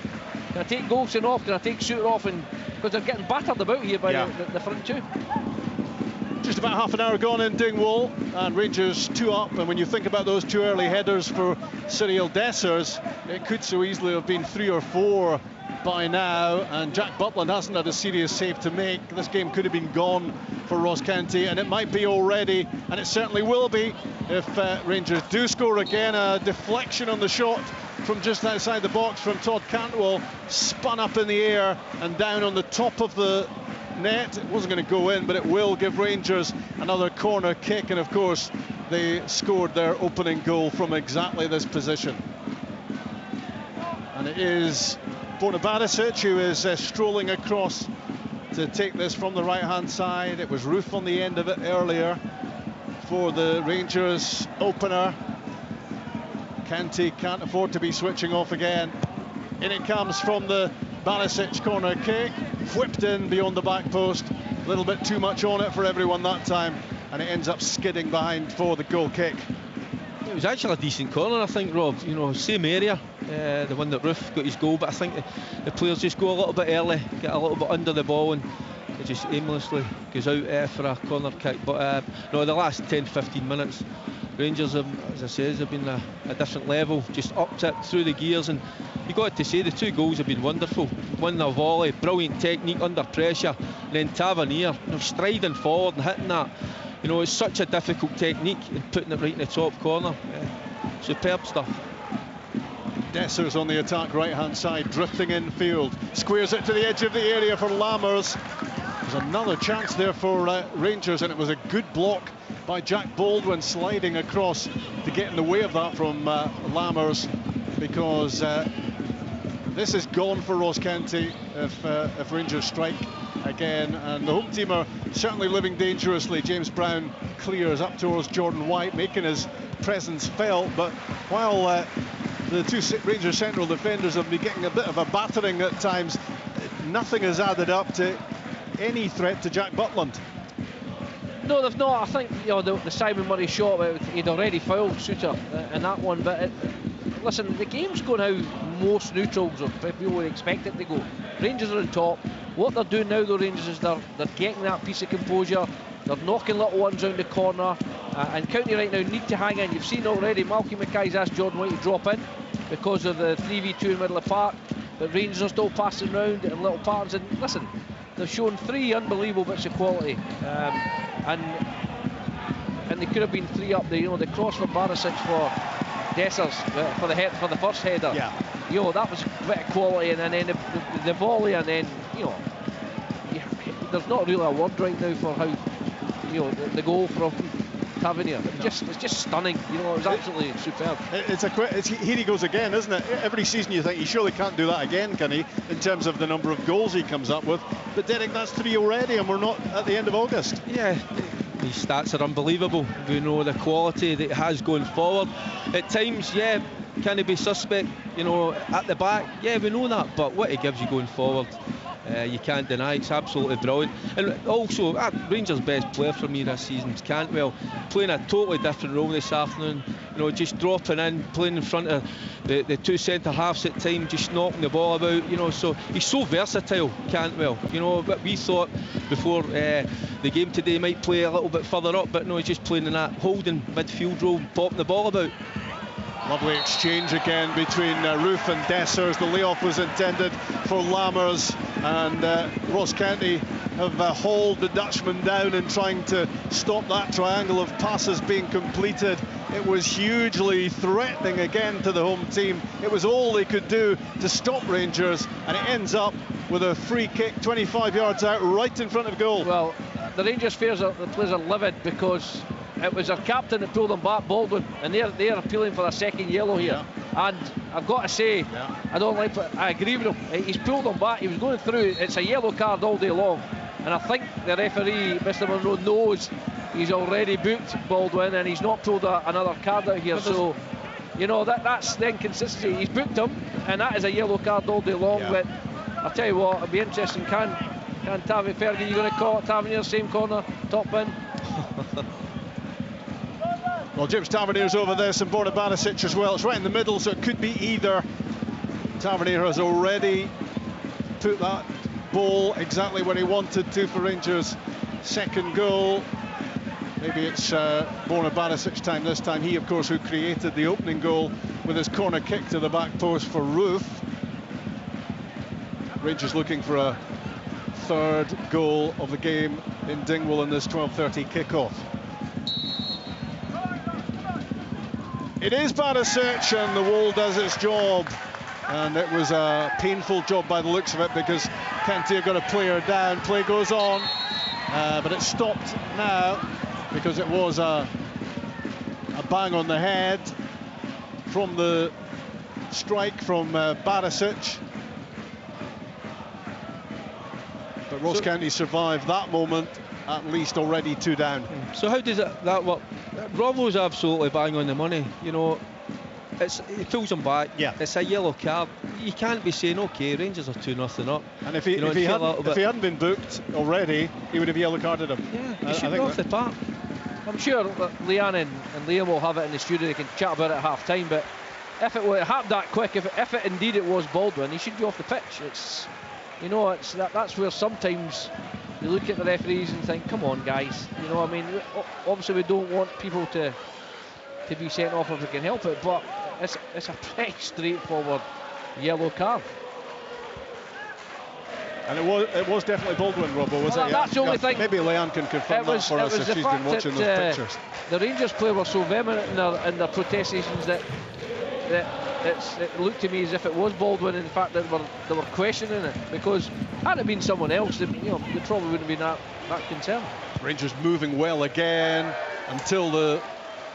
take Golson off, can I take Suter off, and because they're getting battered about here by the front 2. Just about half an hour gone in Dingwall, and Rangers 2 up. And when you think about those 2 early headers for Cyril Dessers, it could so easily have been 3 or 4 by now, and Jack Butland hasn't had a serious save to make. This game could have been gone for Ross County, and it might be already, and it certainly will be if Rangers do score again. A deflection on the shot from just outside the box from Todd Cantwell, spun up in the air and down on the top of the net. It wasn't going to go in, but it will give Rangers another corner kick, and of course they scored their opening goal from exactly this position. And it is Borna Barisic who is strolling across to take this from the right-hand side. It was Roof on the end of it earlier for the Rangers opener. County can't afford to be switching off again. In it comes from the Barisic corner kick, whipped in beyond the back post. A little bit too much on it for everyone that time, and it ends up skidding behind for the goal kick. It was actually a decent corner, I think, Rob. You know, same area, the one that Roof got his goal, but I think the players just go a little bit early, get a little bit under the ball, and it just aimlessly goes out for a corner kick. But no, the last 10-15 minutes, Rangers have, as I said, have been a different level, just upped it through the gears, and you got to say the 2 goals have been wonderful. One a volley, brilliant technique under pressure, and then Tavernier, you know, striding forward and hitting that. You know, it's such a difficult technique, and putting it right in the top corner. Superb stuff. Dessers on the attack, right-hand side, drifting infield, squares it to the edge of the area for Lammers. There's another chance there for Rangers, and it was a good block by Jack Baldwin, sliding across to get in the way of that from Lammers, because this is gone for Ross County if Rangers strike again, and the home team are certainly living dangerously. James Brown clears up towards Jordan White, making his presence felt, but while the 2 Rangers central defenders have been getting a bit of a battering at times, nothing has added up to any threat to Jack Butland. No, they've not. I think the Simon Murray shot, he'd already fouled Suter in that one. But listen, the game's going how most neutrals or people would expect it to go. Rangers are on top. What they're doing now, though, Rangers, is they're getting that piece of composure. They're knocking little ones round the corner. And County right now need to hang in. You've seen already, Malky Mackay's asked Jordan White to drop in because of the 3v2 in the middle of the park. But Rangers are still passing round in little patterns. And listen, they've shown 3 unbelievable bits of quality. And they could have been 3 up there. The cross for Barisic for Dessers for the first header. Yeah. That was a bit of quality, and then the volley, and then there's not really a word right now for how the goal from Tavernier. It's just stunning. It was absolutely superb. Here he goes again, isn't it? Every season you think he surely can't do that again, can he? In terms of the number of goals he comes up with. But Derek, that's 3 already, and we're not at the end of August. Yeah. His stats are unbelievable. We know the quality that he has going forward. At times, yeah, can he be suspect, at the back? Yeah, we know that. But what he gives you going forward, you can't deny. It's absolutely brilliant. And also, Rangers' best player for me this season is Cantwell, playing a totally different role this afternoon. Just dropping in, playing in front of the 2 centre halves at time, just knocking the ball about. So he's so versatile, Cantwell. But we thought before the game today he might play a little bit further up, but no, he's just playing in that holding midfield role, popping the ball about. Lovely exchange again between Roof and Dessers. The layoff was intended for Lammers, and Ross County have hauled the Dutchman down in trying to stop that triangle of passes being completed. It was hugely threatening again to the home team. It was all they could do to stop Rangers, and it ends up with a free kick 25 yards out, right in front of goal. Well, the Rangers players are livid because it was their captain that pulled them back, Baldwin, and they're appealing for a second yellow here. Yeah. And I've got to say, I don't like it. I agree with him. He's pulled them back. He was going through. It's a yellow card all day long, and I think the referee, Mr. Monroe, knows he's already booked Baldwin, and he's not pulled another card out here. So, that's the inconsistency. He's booked him, and that is a yellow card all day long. Yeah. But I'll tell you what, it'll be interesting. Can Fergie, you going to call it Tavernier, same corner, top bin? Well, James Tavernier's over this, and Borna Barisic as well. It's right in the middle, so it could be either. Tavernier has already put that ball exactly where he wanted to for Rangers' second goal. Maybe it's Borna Barisic's time this time. He, of course, who created the opening goal with his corner kick to the back post for Roof. Rangers looking for a third goal of the game in Dingwall in this 12:30 kickoff. It is Barisic, and the wall does its job, and it was a painful job by the looks of it, because Canty got a player down. Play goes on, but it's stopped now because it was a bang on the head from the strike from Barisic. But Ross County survived that moment, at least already 2 down. So how does that work? Bravo's absolutely bang on the money. It pulls him back. Yeah. It's a yellow card. You can't be saying, okay, Rangers are 2-0 up. And if he hadn't been booked already, he would have yellow carded him. Yeah, he should be off the park. I'm sure that Leanne and Liam will have it in the studio. They can chat about it at half time. But if it happened that quick, if it indeed it was Baldwin, he should be off the pitch. It's that's where sometimes you look at the referees and think, come on, guys. Obviously we don't want people to be sent off if we can help it, but it's a pretty straightforward yellow card. And it was definitely Baldwin, Robbo, was it? That's the only thing. Maybe Leanne can confirm that for us if she's been watching those pictures. The Rangers player were so vehement in their protestations that it looked to me as if it was Baldwin. In fact, they were questioning it, because had it been someone else, they probably wouldn't have been that concerned. Rangers moving well again until the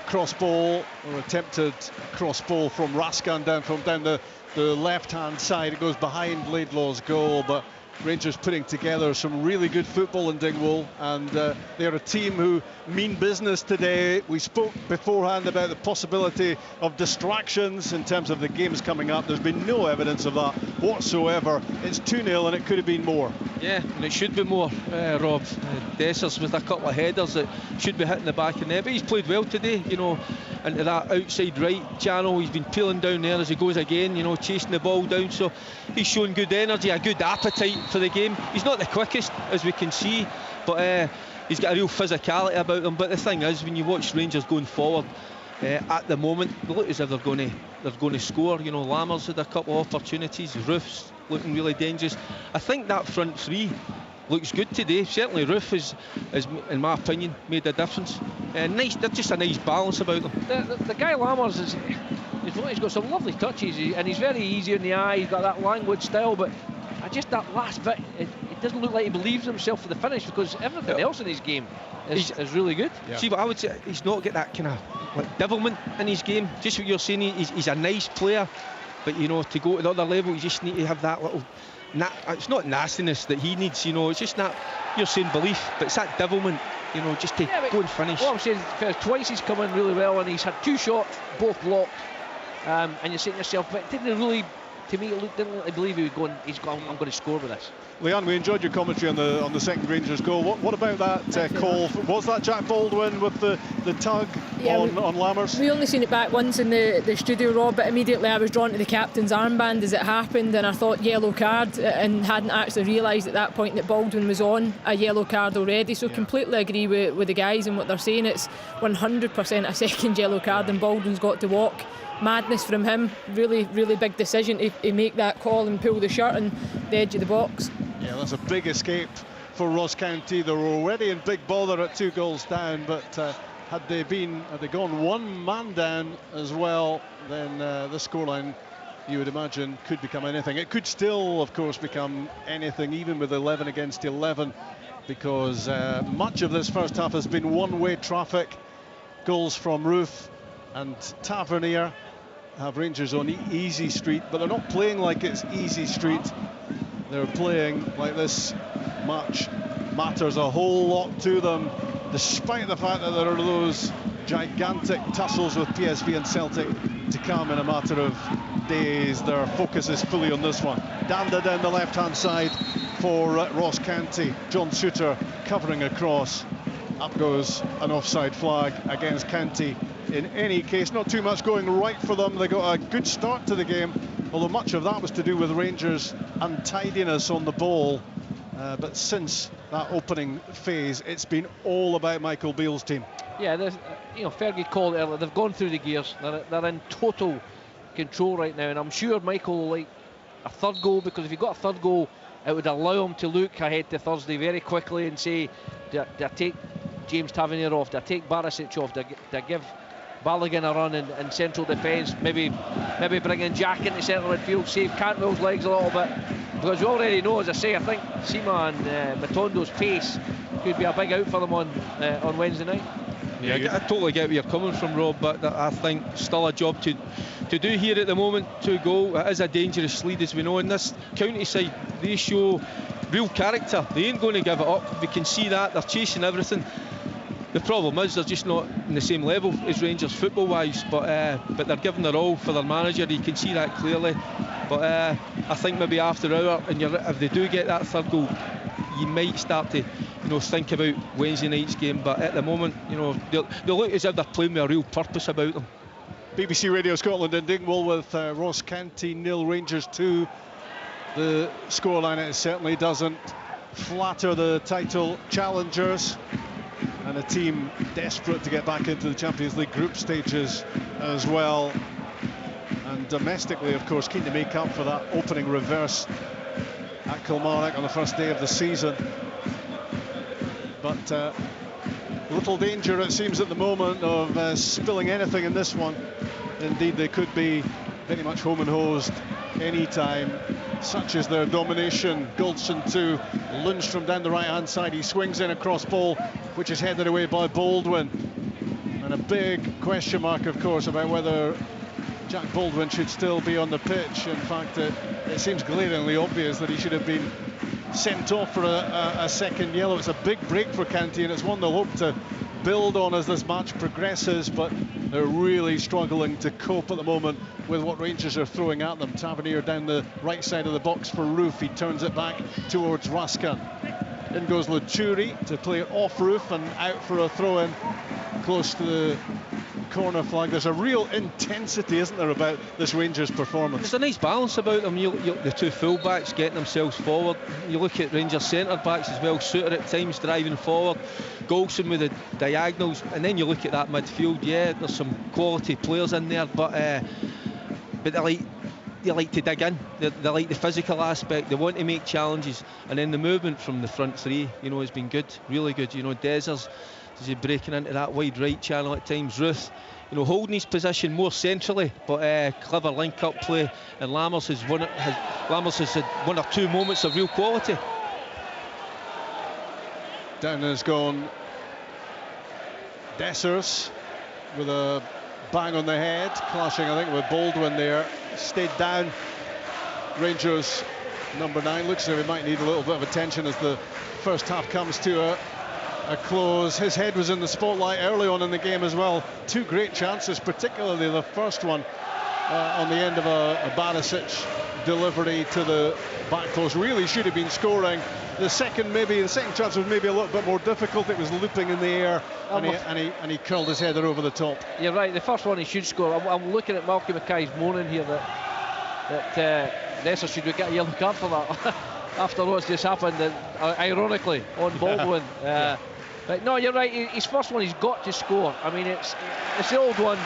cross ball, or attempted cross ball from Raskan down the left-hand side. It goes behind Laidlaw's goal, but Rangers putting together some really good football in Dingwall, and they're a team who mean business today. We spoke beforehand about the possibility of distractions in terms of the games coming up. There's been no evidence of that whatsoever. It's 2-0 and it could have been more. Yeah, and it should be more, Rob. Dessers with a couple of headers that should be hitting the back of the net, but he's played well today, you know, into that outside right channel. He's been peeling down there as he goes again, you know, chasing the ball down, so he's shown good energy, a good appetite for the game. He's not the quickest, as we can see, but he's got a real physicality about him. But the thing is, when you watch Rangers going forward, at the moment, they look as if they're going to score. You know, Lammers had a couple of opportunities, Roof's looking really dangerous. I think that front three looks good today. Certainly Roof is in my opinion, made a difference. Nice, they're just a nice balance about them. The guy Lammers he's got some lovely touches, and he's very easy in the eye. He's got that languid style, but just that last bit, it doesn't look like he believes himself for the finish, because everything else in his game is really good. Yeah. See, but I would say he's not got that kind of like devilment in his game. Just what you're saying, he's a nice player, but you know, to go to the other level, you just need to have that little. It's not nastiness that he needs, you know. It's just that you're saying belief, but it's that devilment, you know, just to go and finish. What I'm saying is, twice he's come in really well, and he's had 2 shots, both blocked, and you're saying to yourself, but didn't really. To me, it didn't really believe he was going. I'm going to score with this. Leanne, we enjoyed your commentary on the second Rangers goal. What about that call? Was that Jack Baldwin with the tug on Lammers? We only seen it back once in the studio, Rob, but immediately I was drawn to the captain's armband as it happened, and I thought yellow card, and hadn't actually realised at that point that Baldwin was on a yellow card already. So completely agree with the guys and what they're saying. It's 100% a second yellow card, and Baldwin's got to walk. Madness from him. Really, really big decision to make that call and pull the shirt on the edge of the box. Yeah, that's a big escape for Ross County. They were already in big bother at 2 goals down, but had they gone one man down as well, then the scoreline, you would imagine, could become anything. It could still, of course, become anything, even with 11 against 11, because much of this first half has been one-way traffic. Goals from Roof and Tavernier have Rangers on easy street, but they're not playing like it's easy street. They're playing like this match matters a whole lot to them, despite the fact that there are those gigantic tussles with PSV and Celtic to come in a matter of days. Their focus is fully on this one. Danda down the left-hand side for Ross County. John Suter covering across. Up goes an offside flag against County. In any case, not too much going right for them. They got a good start to the game, although much of that was to do with Rangers' untidiness on the ball. But since that opening phase, it's been all about Michael Beale's team. Yeah, Fergie called it earlier. They've gone through the gears. They're in total control right now, and I'm sure Michael will like a third goal, because if he got a third goal, it would allow him to look ahead to Thursday very quickly and say, do I take James Tavernier off? Do I take Barisic off? Do I give Balogun a run in central defence? Maybe bring in Jack into central midfield, save Cantwell's legs a little bit, because we already know, as I say, I think Sima and Matondo's pace could be a big out for them on Wednesday night. Yeah, I totally get where you're coming from, Rob, but I think still a job to do here at the moment. 2 goal, it is a dangerous lead, as we know. In this County side, they show real character. They ain't going to give it up. We can see that. They're chasing everything. The problem is they're just not in the same level as Rangers football-wise, but they're giving their all for their manager. You can see that clearly. But I think maybe after hour, and if they do get that third goal, you might start to think about Wednesday night's game. But at the moment, they look as if they're playing with a real purpose about them. BBC Radio Scotland in Dingwall with Ross County 0, Rangers 2. The scoreline, it certainly doesn't flatter the title challengers, and a team desperate to get back into the Champions League group stages as well. And domestically, of course, keen to make up for that opening reverse at Kilmarnock on the first day of the season. But little danger, it seems, at the moment of spilling anything in this one. Indeed, they could be very much home and hosed any time. Such is their domination. Goldson to Lunge from down the right-hand side. He swings in a cross ball, which is headed away by Baldwin. And a big question mark, of course, about whether Jack Baldwin should still be on the pitch. In fact, it seems glaringly obvious that he should have been sent off for a second yellow. It's a big break for County, and it's one they'll hope to build on as this match progresses, but they're really struggling to cope at the moment with what Rangers are throwing at them. Tavernier down the right side of the box for Roof. He turns it back towards Raskan. In goes Luturi to play it off Roof and out for a throw-in close to the corner flag. There's a real intensity, isn't there, about this Rangers performance? There's a nice balance about them. The two full-backs getting themselves forward. You look at Rangers centre-backs as well, Suter at times driving forward, Golson with the diagonals, and then you look at that midfield. Yeah, there's some quality players in there, but they like to dig in. They like the physical aspect. They want to make challenges, and then the movement from the front three, has been good, really good. Dezers is breaking into that wide right channel at times. Ruth, holding his position more centrally, but clever link-up play. And Lammers has had one or two moments of real quality. Down has gone Dessers with a bang on the head, clashing I think with Baldwin there. Stayed down. Rangers number 9 looks as if he might need a little bit of attention as the first half comes to a close. His head was in the spotlight early on in the game as well. Two great chances, particularly the first one on the end of a Barisic delivery to the back post. Really should have been scoring. The second chance was maybe a little bit more difficult. It was looping in the air, and he curled his header over the top. You're right, the first one he should score. I'm looking at Malky Mackay's moaning here that Dessers should get a yellow card for that after what's just happened, ironically, on Baldwin. But no, you're right, his first one he's got to score. I mean, it's the old one,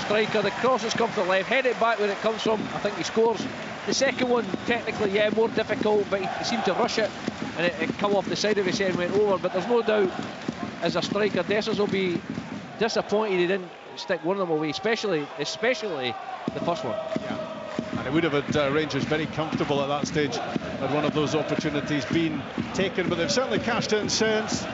striker, the crosses come to the left, head it back where it comes from, I think he scores. The second one, technically, yeah, more difficult, but he seemed to rush it, and it come off the side of his head and went over. But there's no doubt, as a striker, Dessers will be disappointed he didn't stick one of them away, especially the first one. Yeah, and it would have had Rangers very comfortable at that stage had one of those opportunities been taken, but they've certainly cashed in since.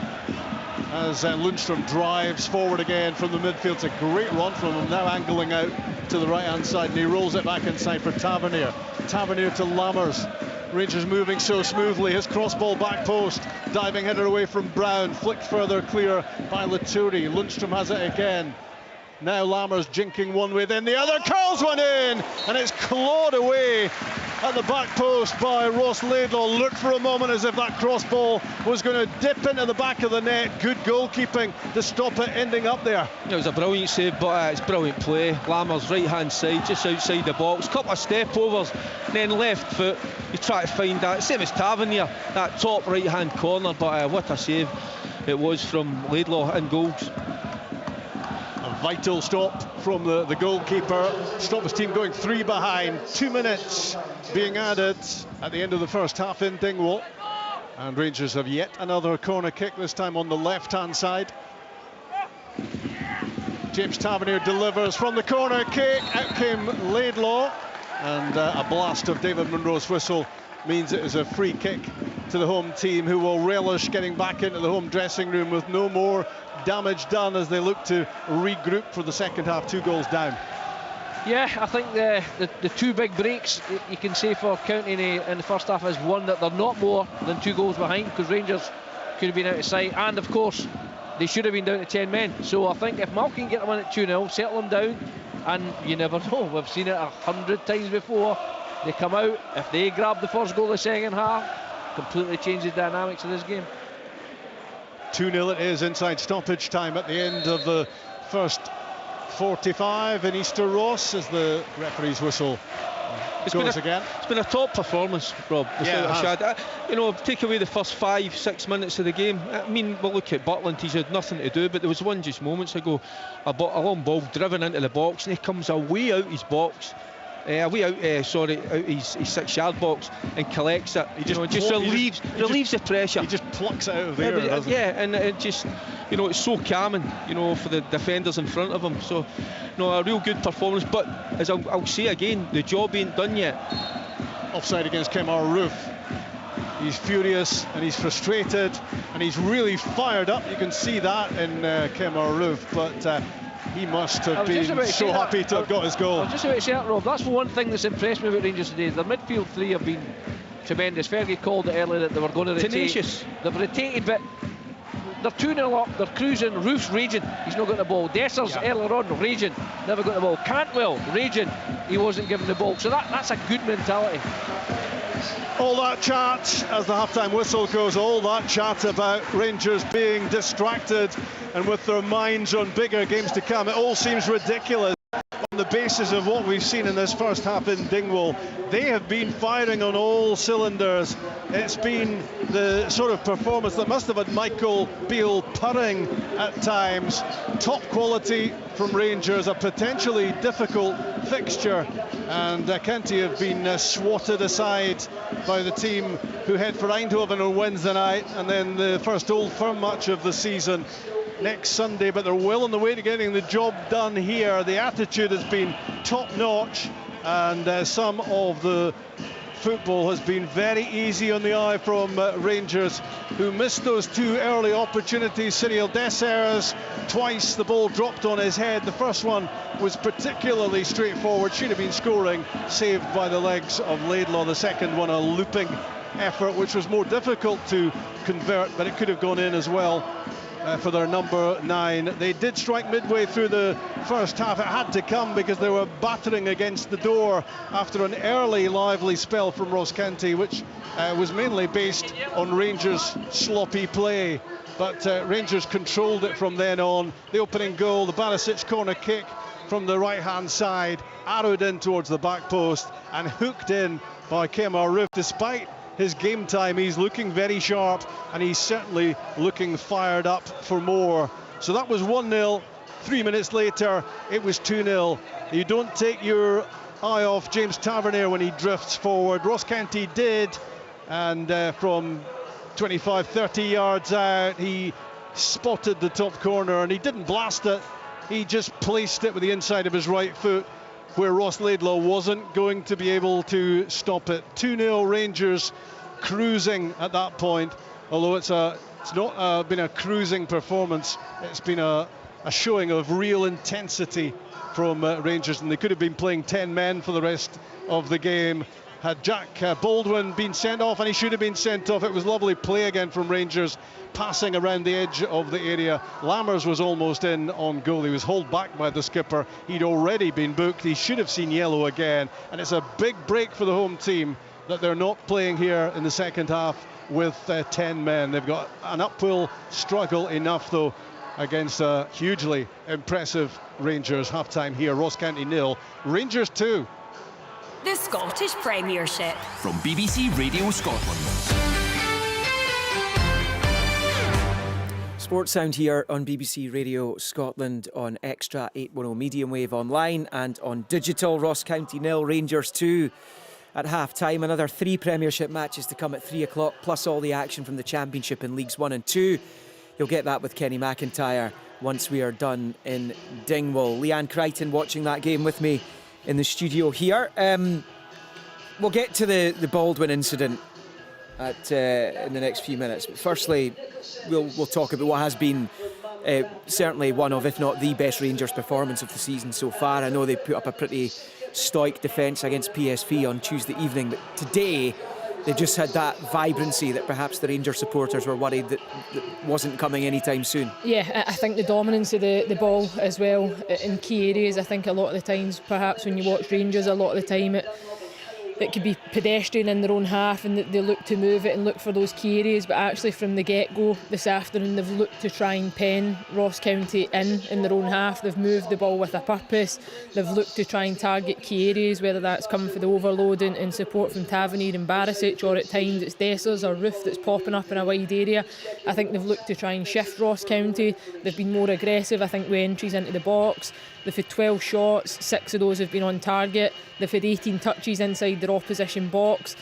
As Lundstrom drives forward again from the midfield. It's a great run from him, now angling out to the right-hand side, and he rolls it back inside for Tavernier. Tavernier to Lammers. Rangers moving so smoothly. His cross-ball back post. Diving header away from Brown. Flicked further clear by Luturi. Lundstrom has it again. Now Lammers jinking one way, then the other, curls one in, and it's clawed away at the back post by Ross Laidlaw. Looked for a moment as if that cross ball was going to dip into the back of the net. Good goalkeeping to stop it ending up there. It was a brilliant save, but it's brilliant play. Lammers right hand side, just outside the box, couple of step overs, then left foot. You try to find that, same as Tavernier, that top right hand corner, but what a save it was from Laidlaw in goals. Vital stop from the goalkeeper. Stop his team going 3 behind. 2 minutes being added at the end of the first half in Dingwall. And Rangers have yet another corner kick, this time on the left-hand side. James Tavernier delivers from the corner kick. Out came Laidlaw. And a blast of David Munro's whistle means it is a free kick to the home team, who will relish getting back into the home dressing room with no more damage done as they look to regroup for the second half, 2 goals down. Yeah, I think the two big breaks you can say for County in the first half is one, that they're not more than 2 goals behind, because Rangers could have been out of sight, and of course they should have been down to 10 men. So I think if Malky can get them in at 2-0, settle them down, and you never know, we've seen it 100 times before, they come out, if they grab the first goal of the second half, completely changes the dynamics of this game. 2-0 it is inside stoppage time at the end of the first 45 in Easter Ross as the referee's whistle goes again. It's been a top performance, Rob. Yeah, take away the first 5-6 minutes of the game. I mean, we'll look at Butland, he's had nothing to do, but there was one just moments ago, a long ball driven into the box, and he comes away out his box. Out his 6-yard box, and collects it. He just relieves the pressure. He just plucks it out of the air, doesn't he? Yeah, and it just, it's so calming, for the defenders in front of him. So, a real good performance. But as I'll say again, the job ain't done yet. Offside against Kemar Roof. He's furious and he's frustrated and he's really fired up. You can see that in Kemar Roof, but. He must have been so happy to have got his goal. I was just about to say that, Rob. That's one thing that's impressed me about Rangers today. Their midfield three have been tremendous. Fergie called it earlier that they were going to rotate. Tenacious. They've rotated, but they're 2-0 up, they're cruising. Roof's raging, he's not got the ball. Dessers earlier on, raging, never got the ball. Cantwell, raging, he wasn't given the ball. So that's a good mentality. All that chat as the half-time whistle goes, all that chat about Rangers being distracted and with their minds on bigger games to come, it all seems ridiculous on the basis of what we've seen in this first half in Dingwall. They have been firing on all cylinders. It's been the sort of performance that must have had Michael Beale purring at times. Top quality from Rangers, a potentially difficult fixture, and County have been swatted aside by the team who head for Eindhoven on Wednesday night, and then the first Old Firm match of the season next Sunday. But they're well on the way to getting the job done here. The attitude has been top-notch, and some of the football has been very easy on the eye from Rangers, who missed those two early opportunities. Cyril Dessers, twice the ball dropped on his head. The first one was particularly straightforward, should have been scoring, saved by the legs of Laidlaw. The second one, a looping effort, which was more difficult to convert, but it could have gone in as well. For their number 9. They did strike midway through the first half. It had to come because they were battering against the door after an early lively spell from Ross County, which was mainly based on Rangers' sloppy play. But Rangers controlled it from then on. The opening goal, the Barisic corner kick from the right-hand side, arrowed in towards the back post and hooked in by Kemar Roof. Despite his game time, he's looking very sharp, and he's certainly looking fired up for more. So that was 1-0. 3 minutes later, it was 2-0. You don't take your eye off James Tavernier when he drifts forward. Ross County did, and from 25-30 yards out, he spotted the top corner, and he didn't blast it. He just placed it with the inside of his right foot, where Ross Laidlaw wasn't going to be able to stop it. 2-0 Rangers, cruising at that point, although it's not been a cruising performance. It's been a showing of real intensity from Rangers, and they could have been playing 10 men for the rest of the game had Jack Baldwin been sent off, and he should have been sent off. It was lovely play again from Rangers, passing around the edge of the area. Lammers was almost in on goal. He was hauled back by the skipper. He'd already been booked. He should have seen yellow again, and it's a big break for the home team that they're not playing here in the second half with 10 men. They've got an uphill struggle enough, though, against a hugely impressive Rangers. Half-time here, Ross County 0, Rangers 2. The Scottish Premiership. From BBC Radio Scotland. Sports Sound here on BBC Radio Scotland on Extra 810 medium wave online and on digital. Ross County 0, Rangers 2 at half-time. Another 3 Premiership matches to come at 3 o'clock, plus all the action from the Championship in Leagues 1 and 2. You'll get that with Kenny McIntyre once we are done in Dingwall. Leanne Crichton watching that game with me in the studio here. We'll get to the Baldwin incident in the next few minutes. But firstly, we'll talk about what has been certainly one of, if not the best Rangers performance of the season so far. I know they put up a pretty stoic defence against PSV on Tuesday evening, but today they've just had that vibrancy that perhaps the Rangers supporters were worried that wasn't coming anytime soon. Yeah, I think the dominance of the ball as well in key areas. I think a lot of the times, perhaps when you watch Rangers, a lot of the time it could be pedestrian in their own half, and they look to move it and look for those key areas. But actually from the get-go this afternoon, they've looked to try and pen Ross County in their own half. They've moved the ball with a purpose. They've looked to try and target key areas, whether that's come for the overload and support from Tavernier and Barisic, or at times it's Dessers or Roof that's popping up in a wide area. I think they've looked to try and shift Ross County. They've been more aggressive, I think, with entries into the box. They've had 12 shots, 6 of those have been on target. They've had 18 touches inside their opposition box.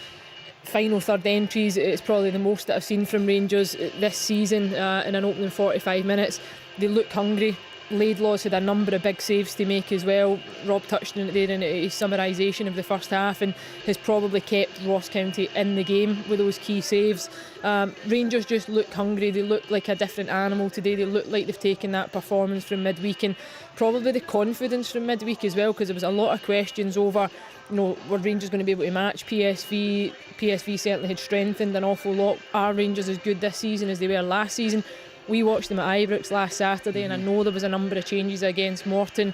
Final third entries, it's probably the most that I've seen from Rangers this season in an opening 45 minutes. They look hungry. Laidlaw's had a number of big saves to make as well. Rob touched on it there in his summarisation of the first half, and has probably kept Ross County in the game with those key saves. Rangers just look hungry. They look like a different animal today. They look like they've taken that performance from midweek, and probably the confidence from midweek as well, because there was a lot of questions over were Rangers going to be able to match PSV? PSV certainly had strengthened an awful lot. Are Rangers as good this season as they were last season? We watched them at Ibrox last Saturday, and I know there was a number of changes against Morton,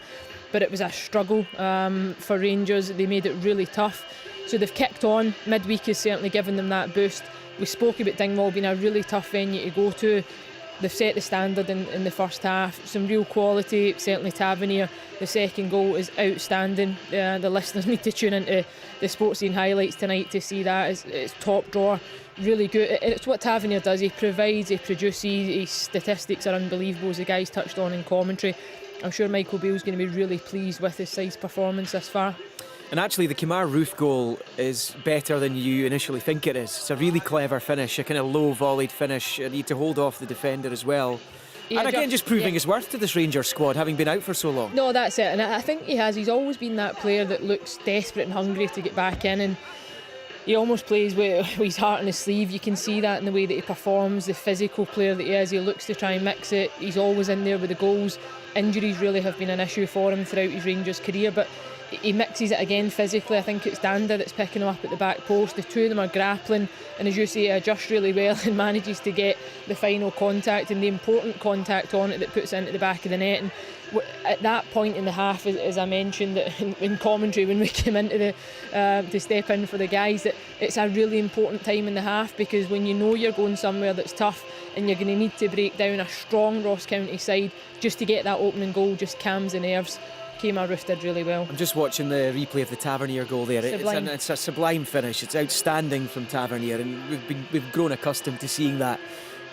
but it was a struggle for Rangers. They made it really tough. So they've kicked on. Midweek has certainly given them that boost. We spoke about Dingwall being a really tough venue to go to. They've set the standard in the first half. Some real quality, certainly Tavernier. The second goal is outstanding. The listeners need to tune into the Sports Scene highlights tonight to see that. It's top drawer, really good. It's what Tavernier does. He provides, he produces. His statistics are unbelievable, as the guys touched on in commentary. I'm sure Michael Beale's going to be really pleased with his side's performance this far. And actually the Kamar Roof goal is better than you initially think it is. It's a really clever finish, a kind of low volleyed finish. You need to hold off the defender as well. Yeah, and again, just proving his worth to this Rangers squad, having been out for so long. No, that's it. And I think he has. He's always been that player that looks desperate and hungry to get back in. And he almost plays with his heart on his sleeve. You can see that in the way that he performs, the physical player that he is. He looks to try and mix it. He's always in there with the goals. Injuries really have been an issue for him throughout his Rangers career, but he mixes it again physically. I think it's Danda that's picking him up at the back post. The two of them are grappling, and as you say, adjusts really well and manages to get the final contact and the important contact on it that puts it into the back of the net. And at that point in the half, as I mentioned in commentary when we came into to step in for the guys, that it's a really important time in the half, because when you know you're going somewhere that's tough and you're going to need to break down a strong Ross County side, just to get that opening goal just calms the nerves. Kamar Roof did really well. I'm just watching the replay of the Tavernier goal there. It's a sublime finish. It's outstanding from Tavernier, and we've grown accustomed to seeing that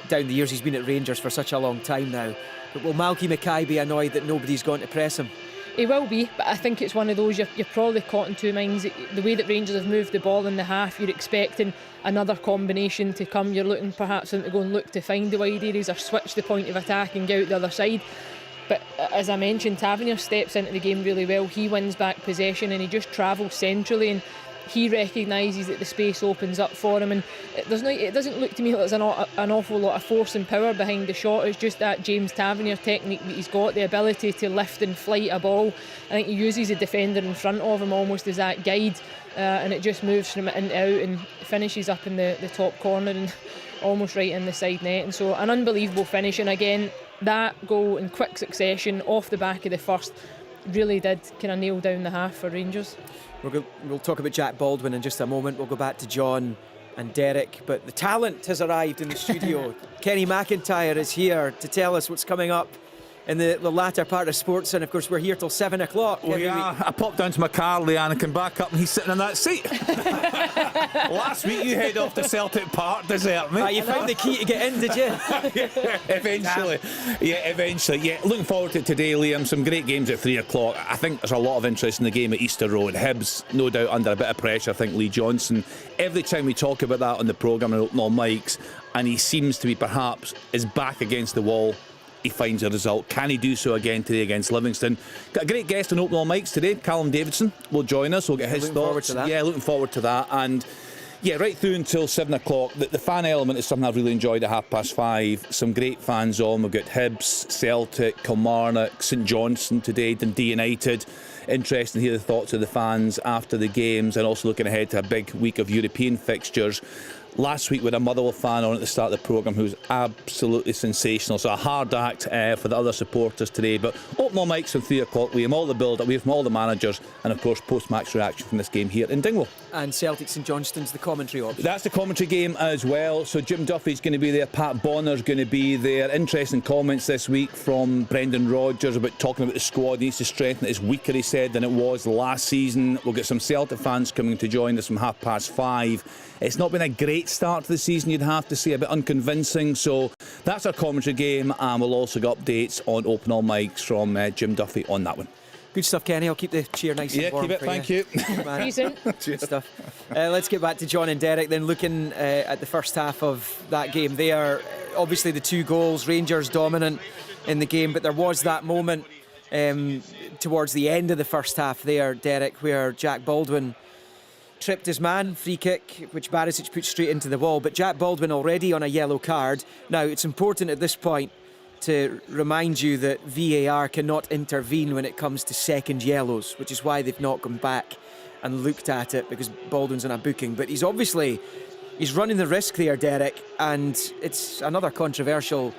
down the years. He's been at Rangers for such a long time now. But will Malky Mackay be annoyed that nobody's going to press him? He will be, but I think it's one of those you're probably caught in two minds. The way that Rangers have moved the ball in the half, you're expecting another combination to come. You're looking perhaps to go and look to find the wide areas or switch the point of attack and go out the other side. But as I mentioned, Tavernier steps into the game really well. He wins back possession and he just travels centrally, and he recognises that the space opens up for him. And it doesn't look to me like there's an awful lot of force and power behind the shot. It's just that James Tavernier technique that he's got, the ability to lift and flight a ball. I think he uses a defender in front of him almost as that guide, and it just moves from in to out and finishes up in the top corner and almost right in the side net. And so an unbelievable finish. And again, that goal in quick succession off the back of the first really did kind of nail down the half for Rangers. We'll talk about Jack Baldwin in just a moment. We'll go back to John and Derek, but the talent has arrived in the studio. Kenny McIntyre is here to tell us what's coming up in the latter part of sports, and of course we're here till 7 o'clock. Oh yeah, I popped down to my car, Leanne, and came back up and he's sitting in that seat. Last week you head off to Celtic Park, desert me. You found the key to get in, did you? Eventually. Yeah, looking forward to today, Liam. Some great games at 3 o'clock. I think there's a lot of interest in the game at Easter Road. Hibs, no doubt, under a bit of pressure. I think Lee Johnson, every time we talk about that on the programme and open all mics, and he seems to be perhaps his back against the wall, he finds a result. Can he do so again today against Livingston? Got a great guest on Open All Mics today. Callum Davidson will join us. We'll get his thoughts. Yeah, looking forward to that. And yeah, right through until 7 o'clock. The fan element is something I've really enjoyed at 5:30. Some great fans on. We've got Hibs, Celtic, Kilmarnock, St Johnstone today, Dundee United. Interesting to hear the thoughts of the fans after the games, and also looking ahead to a big week of European fixtures. Last week we had a Motherwell fan on at the start of the programme who was absolutely sensational. So a hard act for the other supporters today. But open all mics at 3 o'clock. We have all the build-up, we have from all the managers, and of course post-match reaction from this game here in Dingwall. And Celtic St Johnstone's the commentary option. That's the commentary game as well. So Jim Duffy's going to be there, Pat Bonner's going to be there. Interesting comments this week from Brendan Rodgers about talking about the squad. He needs to strengthen it. It's weaker, he said, than it was last season. We'll get some Celtic fans coming to join us from 5:30. It's not been a great start to the season, you'd have to say, a bit unconvincing. So that's our commentary game, and we'll also get updates on Open All Mics from Jim Duffy on that one. Good stuff, Kenny. I'll keep the chair nice and warm. Yeah, keep it, thank you. Good stuff. Let's get back to John and Derek then, looking at the first half of that game there. Obviously the two goals, Rangers dominant in the game, but there was that moment towards the end of the first half there, Derek, where Jack Baldwin tripped his man, free kick, which Barisic put straight into the wall. But Jack Baldwin already on a yellow card. Now, it's important at this point to remind you that VAR cannot intervene when it comes to second yellows, which is why they've not gone back and looked at it because Baldwin's on a booking. But he's running the risk there, Derek, and it's another controversial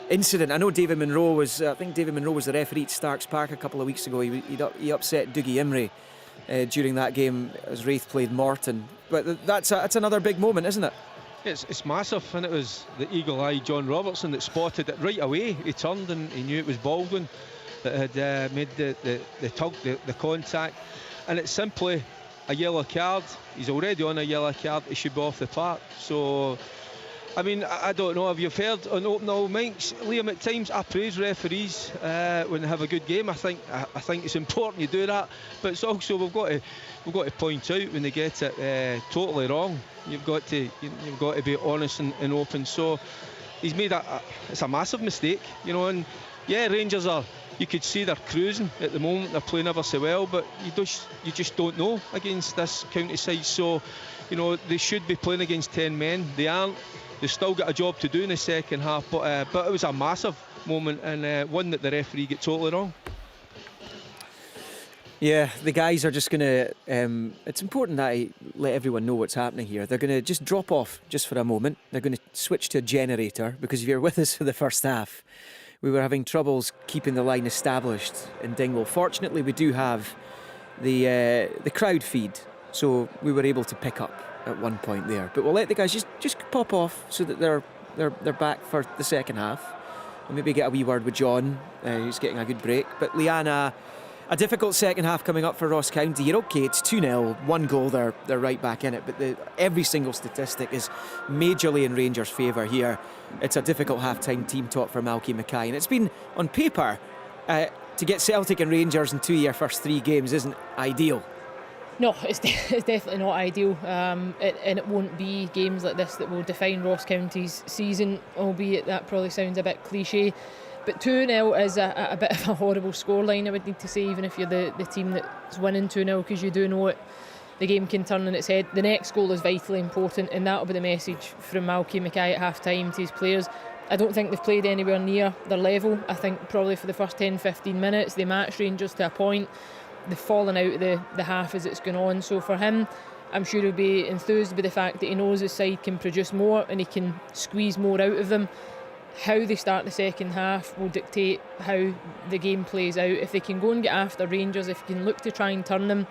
incident. I know David Munro was the referee at Starks Park a couple of weeks ago. He upset Dougie Imrie during that game as Raith played Morton. But that's another big moment, isn't it? It's massive, and it was the eagle-eyed John Robertson that spotted it right away. He turned and he knew it was Baldwin that had made the tug, the contact, and it's simply a yellow card. He's already on a yellow card. He should be off the park. So, I mean, I don't know if you've heard on open all mics, Liam, at times I praise referees when they have a good game. I think it's important you do that, but it's also we've got to point out when they get it totally wrong. You've got to be honest and open. So he's made it's a massive mistake, you know. And yeah, Rangers you could see they're cruising at the moment. They're playing ever so well, but you just don't know against this county side. So, you know, they should be playing against 10 men. They aren't. They've still got a job to do in the second half, but it was a massive moment, and one that the referee got totally wrong. Yeah, the guys are just going to... it's important that I let everyone know what's happening here. They're going to just drop off just for a moment. They're going to switch to a generator, because if you're with us for the first half, we were having troubles keeping the line established in Dingwall. Fortunately, we do have the crowd feed, so we were able to pick up at one point there. But we'll let the guys just pop off so that they're back for the second half. We'll maybe get a wee word with John, who's getting a good break. But Leanne, a difficult second half coming up for Ross County. You're okay, it's 2-0, one goal, they're right back in it. But every single statistic is majorly in Rangers' favour here. It's a difficult half-time team talk for Malky Mackay. And it's been, on paper, to get Celtic and Rangers in 2 of your first 3 games isn't ideal. No, it's definitely not ideal, and it won't be games like this that will define Ross County's season, albeit that probably sounds a bit cliche. But 2-0 is a bit of a horrible scoreline, I would need to say, even if you're the team that's winning 2-0, because you do know the game can turn on its head. The next goal is vitally important, and that'll be the message from Malky Mackay at half-time to his players. I don't think they've played anywhere near their level. I think probably for the first 10-15 minutes they matched Rangers to a point. They've fallen out the half as it's gone on. So for him, I'm sure he'll be enthused by the fact that he knows his side can produce more and he can squeeze more out of them. How they start the second half will dictate how the game plays out. If they can go and get after Rangers, if they can look to try and turn them.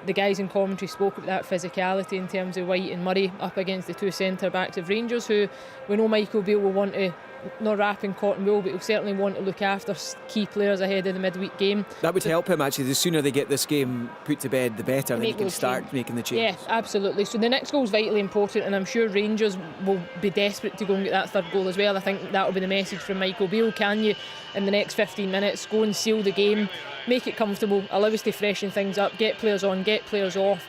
The guys in commentary spoke about that physicality in terms of White and Murray up against the 2 centre-backs of Rangers, who we know Michael Beale will want to, not wrap in cotton wool, but he'll certainly want to look after key players ahead of the midweek game. That would help him, actually. The sooner they get this game put to bed, the better. Then he can start making the changes. Yeah, absolutely. So the next goal is vitally important, and I'm sure Rangers will be desperate to go and get that third goal as well. I think that will be the message from Michael Beale. Can you, in the next 15 minutes, go and seal the game, make it comfortable, allow us to freshen things up, get players on, get players off.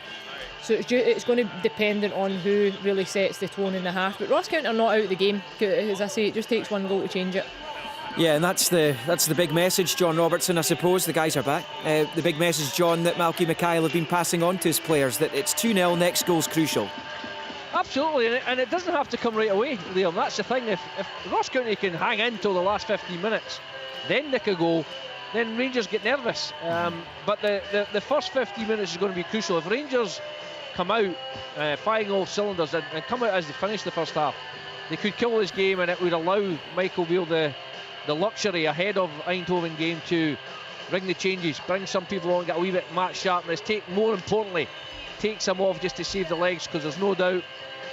So it's going to be dependent on who really sets the tone in the half. But Ross County are not out of the game. As I say, it just takes one goal to change it. Yeah, and that's the big message, John Robertson, I suppose. The guys are back. The big message, John, that Malky Mackay have been passing on to his players, that it's 2-0, next goal's crucial. Absolutely, and it doesn't have to come right away, Liam. That's the thing. If Ross County can hang in till the last 15 minutes, then they could go. Then Rangers get nervous. But the first 15 minutes is going to be crucial. If Rangers come out firing all cylinders and come out as they finish the first half, they could kill this game, and it would allow Michael Beale the luxury ahead of Eindhoven game to bring the changes, bring some people on, get a wee bit match sharpness, more importantly, take some off just to save the legs, because there's no doubt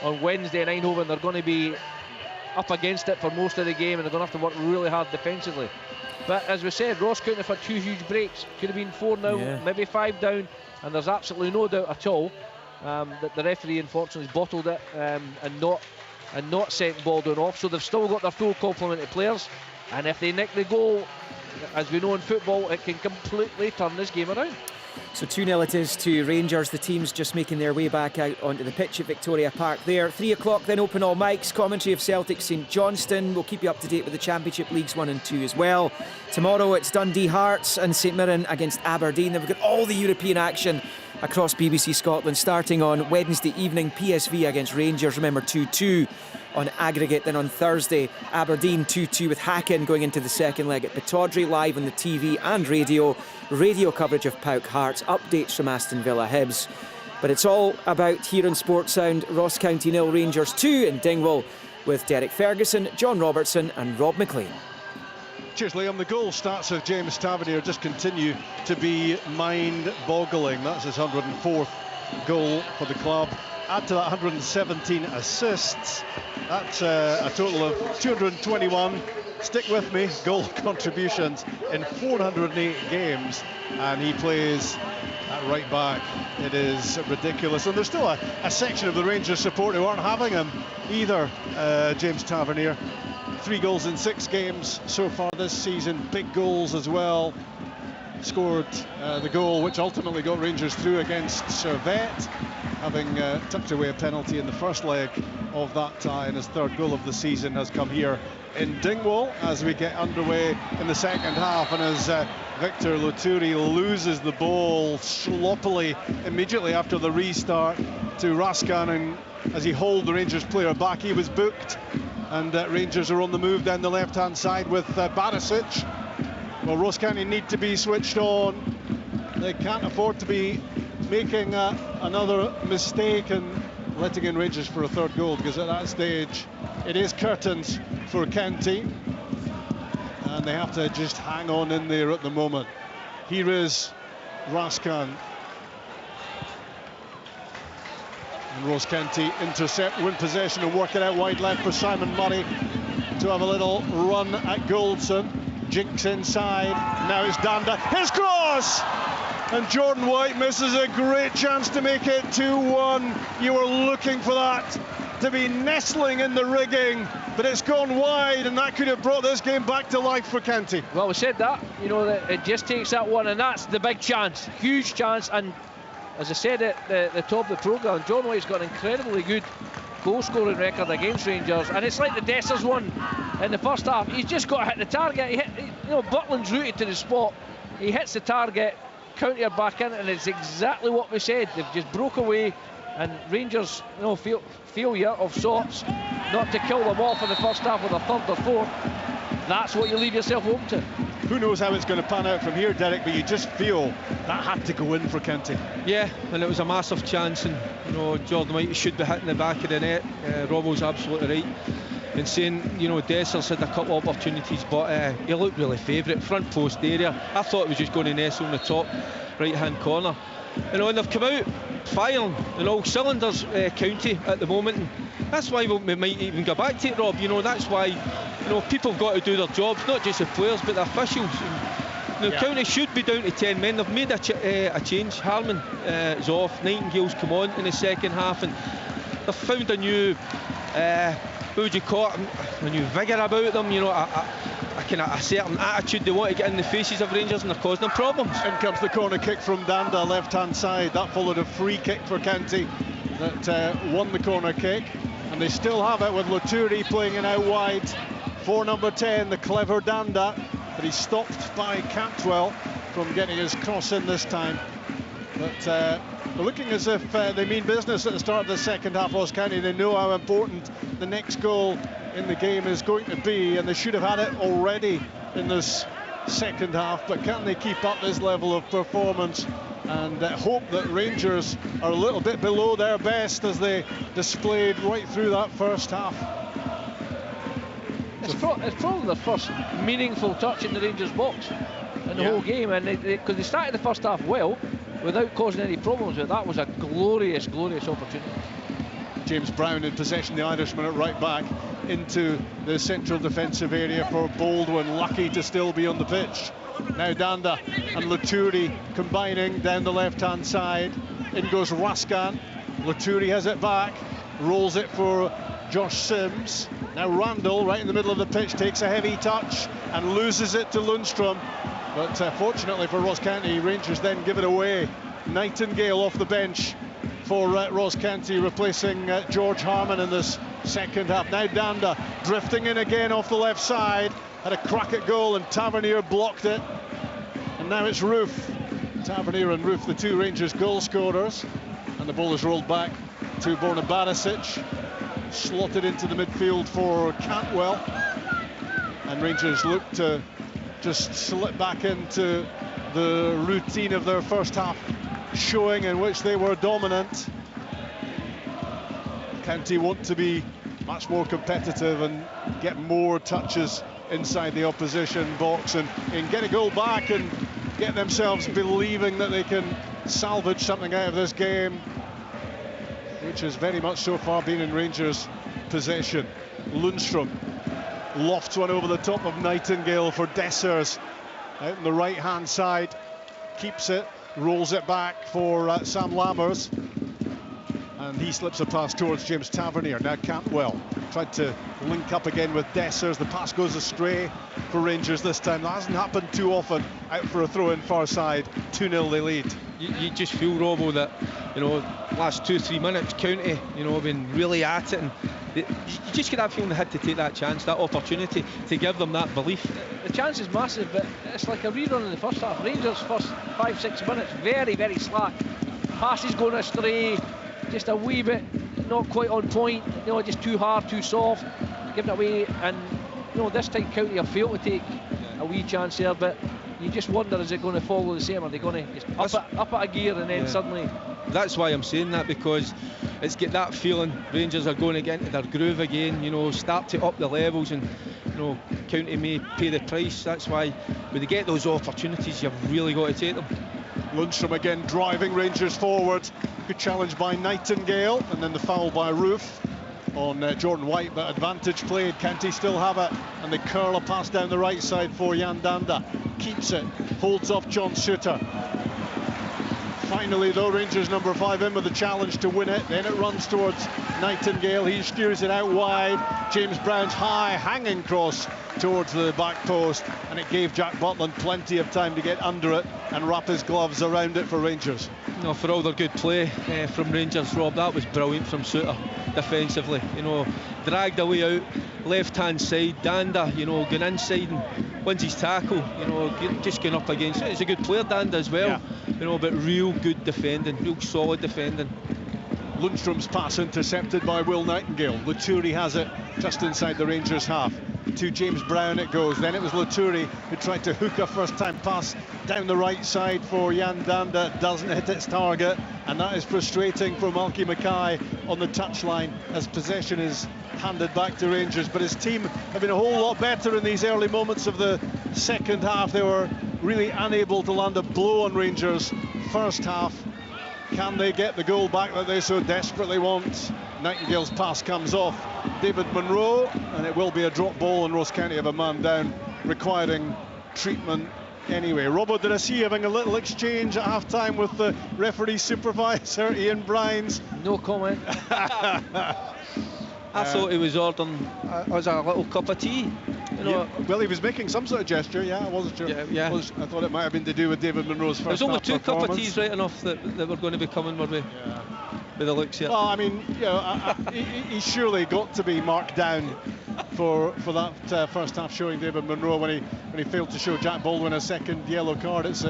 on Wednesday in Eindhoven they're going to be up against it for most of the game, and they're going to have to work really hard defensively. But as we said, Ross County have had 2 huge breaks. Could have been 4-0, maybe 5 down, and there's absolutely no doubt at all that the referee unfortunately has bottled it and not sent Baldwin off. So they've still got their full complement of players, and if they nick the goal, as we know in football, it can completely turn this game around. So 2-0 it is to Rangers. The team's just making their way back out onto the pitch at Victoria Park there. 3 o'clock then, open all mics, commentary of Celtic St Johnstone. We'll keep you up to date with the Championship Leagues 1 and 2 as well. Tomorrow it's Dundee Hearts and St Mirren against Aberdeen. Then we've got all the European action across BBC Scotland starting on Wednesday evening. PSV against Rangers, remember 2-2 on aggregate. Then on Thursday, Aberdeen 2-2 with Hacken going into the second leg at Pittodrie, live on the TV and radio coverage of PAOK Hearts, updates from Aston Villa Hibs. But it's all about here on Sports Sound. Ross County 0, Rangers 2 in Dingwall, with Derek Ferguson, John Robertson and Rob McLean. Cheers, Liam. The goal stats of James Tavernier just continue to be mind-boggling. That's his 104th goal for the club. Add to that 117 assists. That's a total of 221. Stick with me, goal contributions in 408 games, and he plays at right back. It is ridiculous, and there's still a section of the Rangers support who aren't having him either. James Tavernier, 3 goals in 6 games so far this season, big goals as well. Scored the goal which ultimately got Rangers through against Servette, having tucked away a penalty in the first leg of that tie, and his 3rd goal of the season has come here in Dingwall as we get underway in the second half, and as Victor Loturi loses the ball sloppily immediately after the restart to Raskan, and as he hauled the Rangers player back, he was booked, and Rangers are on the move down the left hand side with Barisic. Well, Ross County need to be switched on. They can't afford to be making another mistake and letting in Rangers for a 3rd goal, because at that stage it is curtains for County, and they have to just hang on in there at the moment. Here is Raskan, and Ross County intercept, win possession and work it out wide left for Simon Murray to have a little run at Goldson. Jinks inside, now it's Danda, his cross! And Jordan White misses a great chance to make it 2-1. You were looking for that to be nestling in the rigging, but it's gone wide, and that could have brought this game back to life for County. Well, we said that, you know, that it just takes that one, and that's the big chance, huge chance. And as I said at the top of the programme, John White's got an incredibly good goal-scoring record against Rangers, and it's like the Dessers one in the first half. He's just got to hit the target. You know, Butland's rooted to the spot. He hits the target, County are back in, and it's exactly what we said. They've just broke away, and Rangers, you know, failure of sorts not to kill them off in the first half with a 3rd or 4th. That's what you leave yourself open to. Who knows how it's going to pan out from here, Derek, but you just feel that had to go in for County. Yeah, and it was a massive chance, and you know, Jordan White should be hitting the back of the net. Robbo's absolutely right in saying, you know, Dessers had a couple of opportunities, but he looked really favourite, front post area. I thought it was just going to nestle in the top right hand corner. You know, and they've come out firing in all cylinders, County at the moment, and that's why we might even go back to it, Rob. You know, that's why, you know, people have got to do their jobs, not just the players but the officials. And, you know, County should be down to 10 men. They've made a change. Harman is off, Nightingale's come on in the second half, and they've found a new what would you call it, a new vigour about them, you know, a certain attitude. They want to get in the faces of Rangers, and they're causing them problems. In comes the corner kick from Danda, left hand side. That followed a free kick for County that won the corner kick, and they still have it with Loturi playing it out wide for number 10, the clever Danda, but he's stopped by Cantwell from getting his cross in this time. But they're looking as if they mean business at the start of the second half. Ross County, they know how important the next goal in the game is going to be, and they should have had it already in this second half. But can they keep up this level of performance and hope that Rangers are a little bit below their best as they displayed right through that first half? It's probably the first meaningful touch in the Rangers box in the whole game, and because they started the first half well without causing any problems, but that was a glorious opportunity. James Brown in possession, the Irishman at right back into the central defensive area for Baldwin, lucky to still be on the pitch. Now Danda and Loturi combining down the left hand side. In goes Raskan. Loturi has it back, rolls it for Josh Sims. Now Randall right in the middle of the pitch takes a heavy touch and loses it to Lundstrom, but fortunately for Ross County, Rangers then give it away. Nightingale off the bench for Ross County, replacing George Harman in this second half. Now Danda drifting in again off the left side, had a crack at goal and Tavernier blocked it, and now it's Roof. Tavernier and Roof, the two Rangers goal scorers, and the ball is rolled back to Borna Barisic, slotted into the midfield for Cantwell, and Rangers look to just slip back into the routine of their first half showing in which they were dominant. County want to be much more competitive and get more touches inside the opposition box and get a goal back and get themselves believing that they can salvage something out of this game, which has very much so far been in Rangers' possession. Lundstrom lofts one over the top of Nightingale for Dessers out on the right hand side, keeps it, rolls it back for Sam Lammers, and he slips a pass towards James Tavernier. Now Cantwell tried to link up again with Dessers. The pass goes astray for Rangers this time. That hasn't happened too often. Out for a throw in far side. 2-0 they lead. You just feel, Robbo, that, you know, last 2-3 minutes County, you know, been really at it, and you just get that feeling they had to take that chance, that opportunity to give them that belief. The chance is massive, but it's like a rerun in the first half. Rangers first 5-6 minutes very, very slack. Passes going astray, just a wee bit not quite on point, you know, just too hard, too soft, giving it away. And you know, this time County have failed to take a wee chance there, but you just wonder, is it going to follow the same? Are they going to just up it a gear and then suddenly? That's why I'm saying that, because it's get that feeling Rangers are going to get into their groove again, you know, start to up the levels, and you know, County may pay the price. That's why when they get those opportunities, you've really got to take them. Lundstrom again driving Rangers forward. Good challenge by Nightingale, and then the foul by Roof on Jordan White, but advantage played. County still have it, and they curl a pass down the right side for Jan Danda. Keeps it, holds off John Suter. Finally though, Rangers number 5 in with the challenge to win it. Then it runs towards Nightingale. He steers it out wide. James Brown's high hanging cross towards the back post, and it gave Jack Butland plenty of time to get under it and wrap his gloves around it for Rangers. No, for all their good play from Rangers, Rob, that was brilliant from Suter defensively. You know, dragged away out left hand side. Danda, you know, going inside and wins his tackle. You know, just going up against it. He's a good player, Danda, as well. You know, but real good defending, real solid defending. Lundstrom's pass intercepted by Will Nightingale. Luturi has it just inside the Rangers half. To James Brown it goes. Then it was Luturi who tried to hook a first-time pass down the right side for Jan Danda. Doesn't hit its target, and that is frustrating for Malky Mackay on the touchline as possession is handed back to Rangers. But his team have been a whole lot better in these early moments of the second half. They were really unable to land a blow on Rangers first half. Can they get the goal back that they so desperately want? Nightingale's pass comes off David Munro, and it will be a drop ball, and Ross County have a man down requiring treatment anyway. Robbo, did I see you having a little exchange at half-time with the referee supervisor, Ian Brines? No comment. I thought he was ordering a little cup of tea. You know, yeah, well, he was making some sort of gesture. Yeah, I wasn't sure. Yeah. I thought it might have been to do with David Munro's first. There's only 2 cup of teas right enough that were going to be coming our way. Yeah. With the looks here. Well, I mean, you know, he surely got to be marked down for that first half showing David Munro when he failed to show Jack Baldwin a second yellow card. It's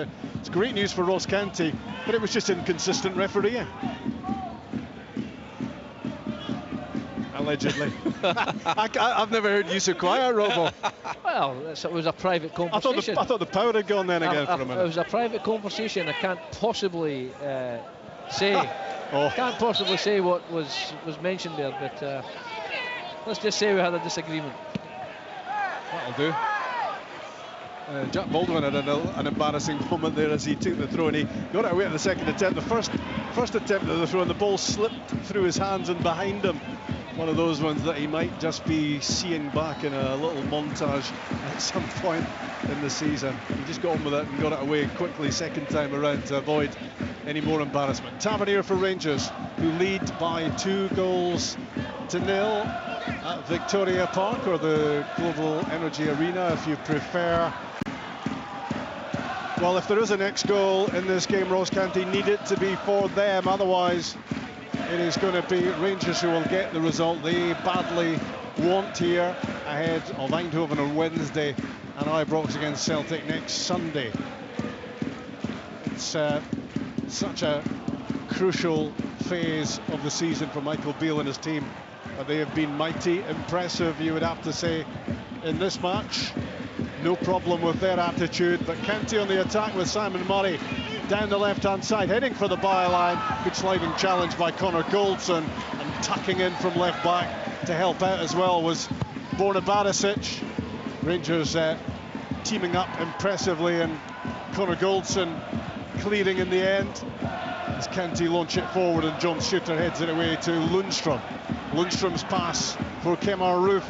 great news for Ross County, but it was just inconsistent refereeing. Allegedly. I've never heard you so quiet, Robbo. Well, it was a private conversation. I thought the power had gone then again for a minute. It was a private conversation. I can't possibly say. Can't possibly say what was mentioned there, but let's just say we had a disagreement. That'll do. Jack Baldwin had an embarrassing moment there as he took the throw, and he got it away at the second attempt. The first attempt at the throw, and the ball slipped through his hands and behind him. One of those ones that he might just be seeing back in a little montage at some point in the season. He just got on with it and got it away quickly second time around to avoid any more embarrassment. Tavernier for Rangers, who lead by 2-0 at Victoria Park, or the Global Energy Arena if you prefer. Well, if there is a next goal in this game, Ross County need it to be for them, otherwise it is going to be Rangers who will get the result they badly want here, ahead of Eindhoven on Wednesday and Ibrox against Celtic next Sunday. It's such a crucial phase of the season for Michael Beale and his team, but they have been mighty impressive, you would have to say, in this match. No problem with their attitude, but County on the attack with Simon Murray down the left-hand side, heading for the byline. Good sliding challenge by Connor Goldson, and tucking in from left back to help out as well was Borna Barisic. Rangers teaming up impressively, and Connor Goldson clearing in the end as County launch it forward, and John Shooter heads it away to Lundstrom. Lundstrom's pass for Kemar Roof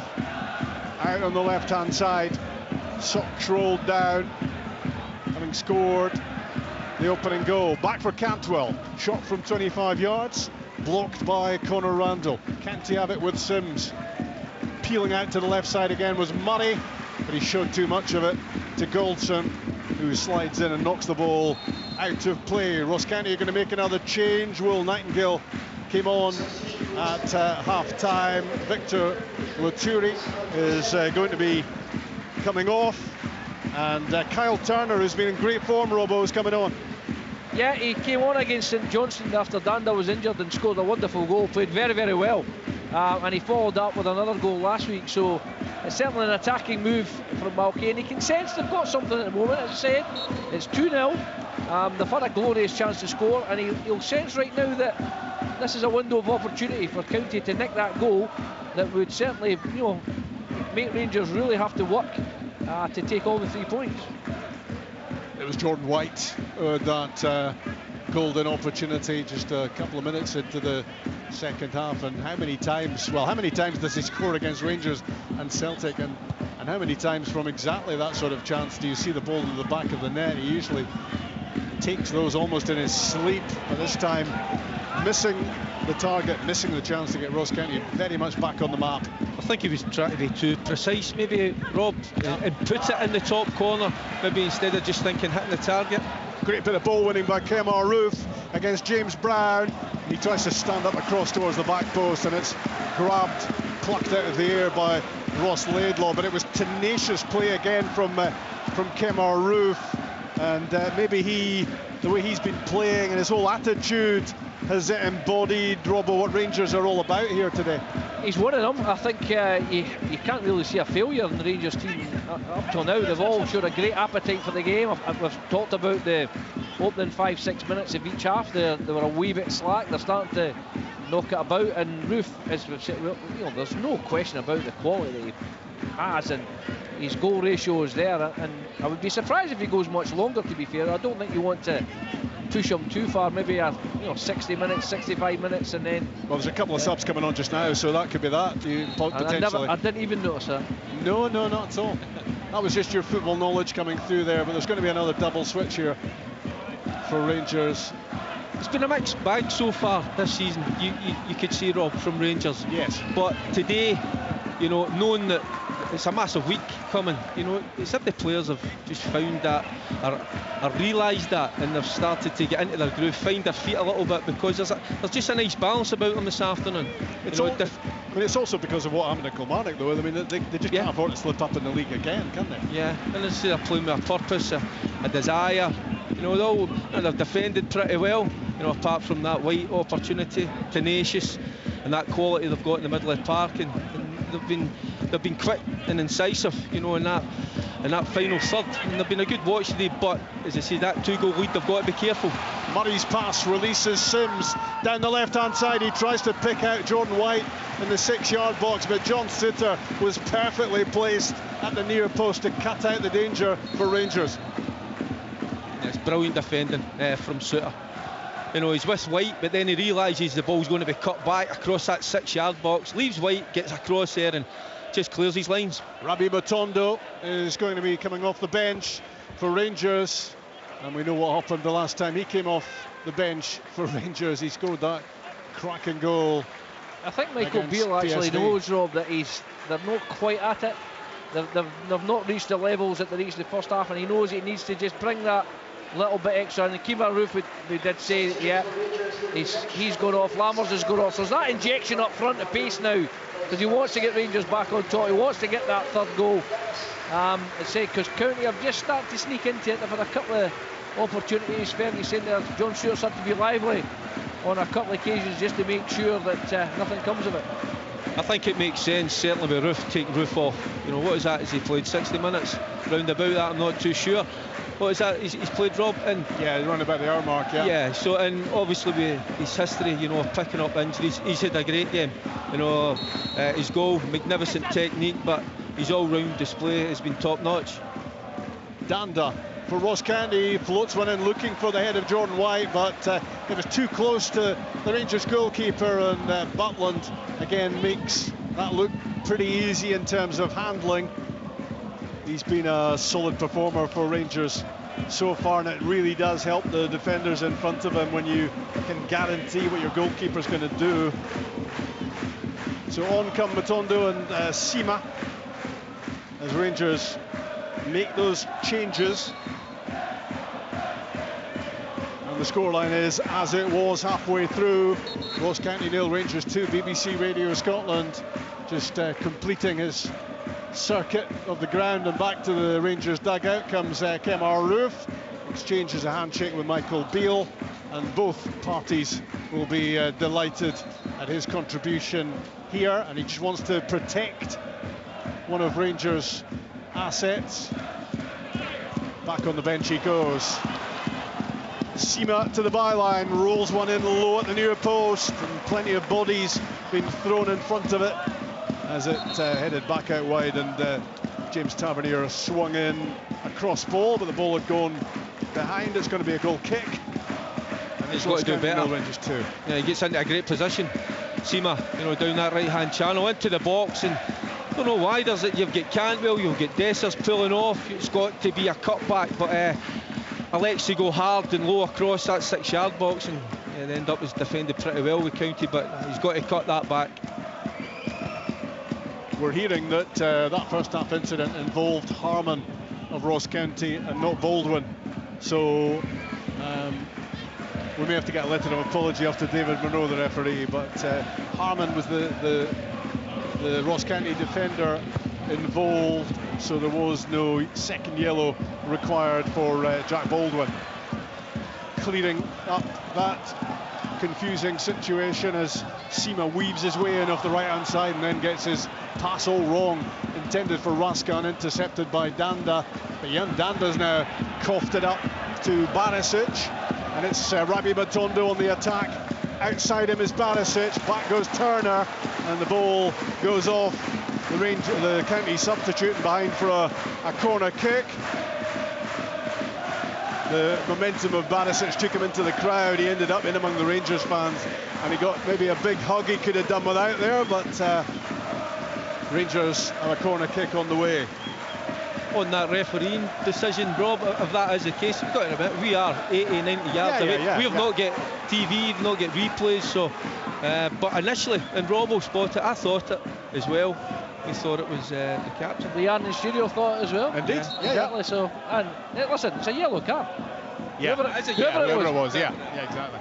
out on the left-hand side. Socks rolled down, having scored the opening goal. Back for Cantwell, shot from 25 yards, blocked by Conor Randall. Can't he have it with Sims? Peeling out to the left side again was Murray, but he showed too much of it to Goldson, who slides in and knocks the ball out of play. Ross County are going to make another change. Will Nightingale came on at half-time. Victor Loturi is going to be coming off, and Kyle Turner, who's been in great form, Robbo, is coming on. Yeah, he came on against St Johnstone after Danda was injured and scored a wonderful goal, played very, very well. And he followed up with another goal last week, so it's certainly an attacking move from Malky, and he can sense they've got something at the moment. As I said, it's 2-0. They've had a glorious chance to score, and he'll sense right now that this is a window of opportunity for County to nick that goal that would certainly, you know, make Rangers really have to work to take all the 3 points. It was Jordan White who had that golden opportunity just a couple of minutes into the second half, and how many times does he score against Rangers and Celtic, and how many times from exactly that sort of chance do you see the ball in the back of the net? He usually takes those almost in his sleep, but this time missing the target, missing the chance to get Ross County very much back on the map. I think he was trying to be too precise, maybe, Rob, and put it in the top corner, maybe instead of just thinking hitting the target. Great bit of ball winning by Kemar Roof against James Brown. He tries to stand up across towards the back post, and it's grabbed, plucked out of the air by Ross Laidlaw, but it was tenacious play again from Kemar Roof, and maybe the way he's been playing and his whole attitude has embodied, Robbo, what Rangers are all about here today. He's one of them. I think you can't really see a failure in the Rangers team up till now. They've all showed a great appetite for the game. We've talked about the opening 5-6 minutes of each half. They were a wee bit slack. They're starting to knock it about, and Roof, as we've said, you know, there's no question about the quality that he has, and his goal ratio is there, and I would be surprised if he goes much longer, to be fair. I don't think you want to push him too far, maybe 60 minutes, 65 minutes, and then... Well, there's a couple of subs coming on just now, so that could be that, potentially. I didn't even notice that. No, not at all. That was just your football knowledge coming through there, but there's going to be another double switch here for Rangers. It's been a mixed bag so far this season, you could see, Rob, from Rangers. Yes. But today, you know, knowing that it's a massive week coming, you know, it's if the players have just found that, or realised that, and they've started to get into their groove, find their feet a little bit, because there's just a nice balance about them this afternoon. It's also because of what happened at Kilmarnock, though. I mean, they just can't afford to slip up in the league again, can they? Yeah, and they're playing with a purpose, a desire. You know, they've defended pretty well, you know, apart from that White opportunity, tenacious, and that quality they've got in the middle of the park, and they've been quick and incisive, you know, in that final third, and they've been a good watch today. But as I say, that 2-goal lead, they've got to be careful. Murray's pass releases Sims down the left-hand side. He tries to pick out Jordan White in the 6-yard box, but John Suter was perfectly placed at the near post to cut out the danger for Rangers. It's brilliant defending from Suter. You know, he's with White, but then he realises the ball's going to be cut back across that 6-yard box, leaves White, gets across there and just clears his lines. Rabbi Matondo is going to be coming off the bench for Rangers, and we know what happened the last time he came off the bench for Rangers. He scored that cracking goal. I think Michael Beale actually knows, Rob, that they're not quite at it. They've not reached the levels that they reached in the first half, and he knows he needs to just bring that little bit extra. And Kemar Roof, we did say, yeah, he's gone off, Lammers has gone off. So there's that injection up front of pace now, because he wants to get Rangers back on top. He wants to get that third goal. Because County have just started to sneak into it. They've had a couple of opportunities. Fergie's saying there, John Stewart's had to be lively on a couple of occasions just to make sure that nothing comes of it. I think it makes sense, certainly with Roof, take Roof off. You know, what is that? Has he played 60 minutes? Round about that, I'm not too sure. What is that? He's played, Rob? Yeah, around about the hour mark, yeah. Yeah, so, and obviously with his history, you know, of picking up injuries, he's had a great game. You know, his goal, magnificent technique, but his all-round display has been top-notch. Danda for Ross County, floats one in looking for the head of Jordan White, but it was too close to the Rangers goalkeeper, and Butland again makes that look pretty easy in terms of handling. He's been a solid performer for Rangers so far, and it really does help the defenders in front of him when you can guarantee what your goalkeeper's going to do. So on come Matondo and Sima as Rangers make those changes. And the scoreline is as it was halfway through. Ross County 0, Rangers 2. BBC Radio Scotland just completing his circuit of the ground, and back to the Rangers dugout comes Kemar Roof, exchanges a handshake with Michael Beale, and both parties will be delighted at his contribution here, and he just wants to protect one of Rangers' assets. Back on the bench he goes. Sima to the byline, rolls one in low at the near post, and plenty of bodies being thrown in front of it as it headed back out wide, and James Tavernier swung in a cross ball, but the ball had gone behind. It's going to be a goal kick, and He's got to do better. Rangers too. Yeah, he gets into a great position. Sima, you know, down that right-hand channel into the box, and I don't know why there's it. You've got Cantwell, you've got Dessers pulling off. It's got to be a cutback, but Alexi go hard and low across that 6-yard box, and it ended up as defended pretty well with County, but he's got to cut that back. We're hearing that that first half incident involved Harman of Ross County and not Baldwin, so we may have to get a letter of apology after David Monroe, the referee, but Harman was the Ross County defender involved, so there was no second yellow required for Jack Baldwin. Clearing up that confusing situation as Sima weaves his way in off the right-hand side and then gets his pass all wrong, intended for Raskan, intercepted by Danda. But young Danda's now coughed it up to Barisic, and it's Rabi Matondo on the attack. Outside him is Barisic, back goes Turner, and the ball goes off the County substitute behind for a corner kick. The momentum of Barisic took him into the crowd. He ended up in among the Rangers fans, and he got maybe a big hug he could have done without there, but Rangers have a corner kick on the way. On that refereeing decision, Rob, if that is the case, we've got in a bit, we are 80, 90 yards away. We have not get TV, we've not get replays, so but initially, and Rob will spot it, I thought it as well. We thought it was the captain. The Yarn in studio thought it as well. Indeed. Yeah, exactly. So, and listen, it's a yellow card. Yeah, whoever it was. Yeah, exactly.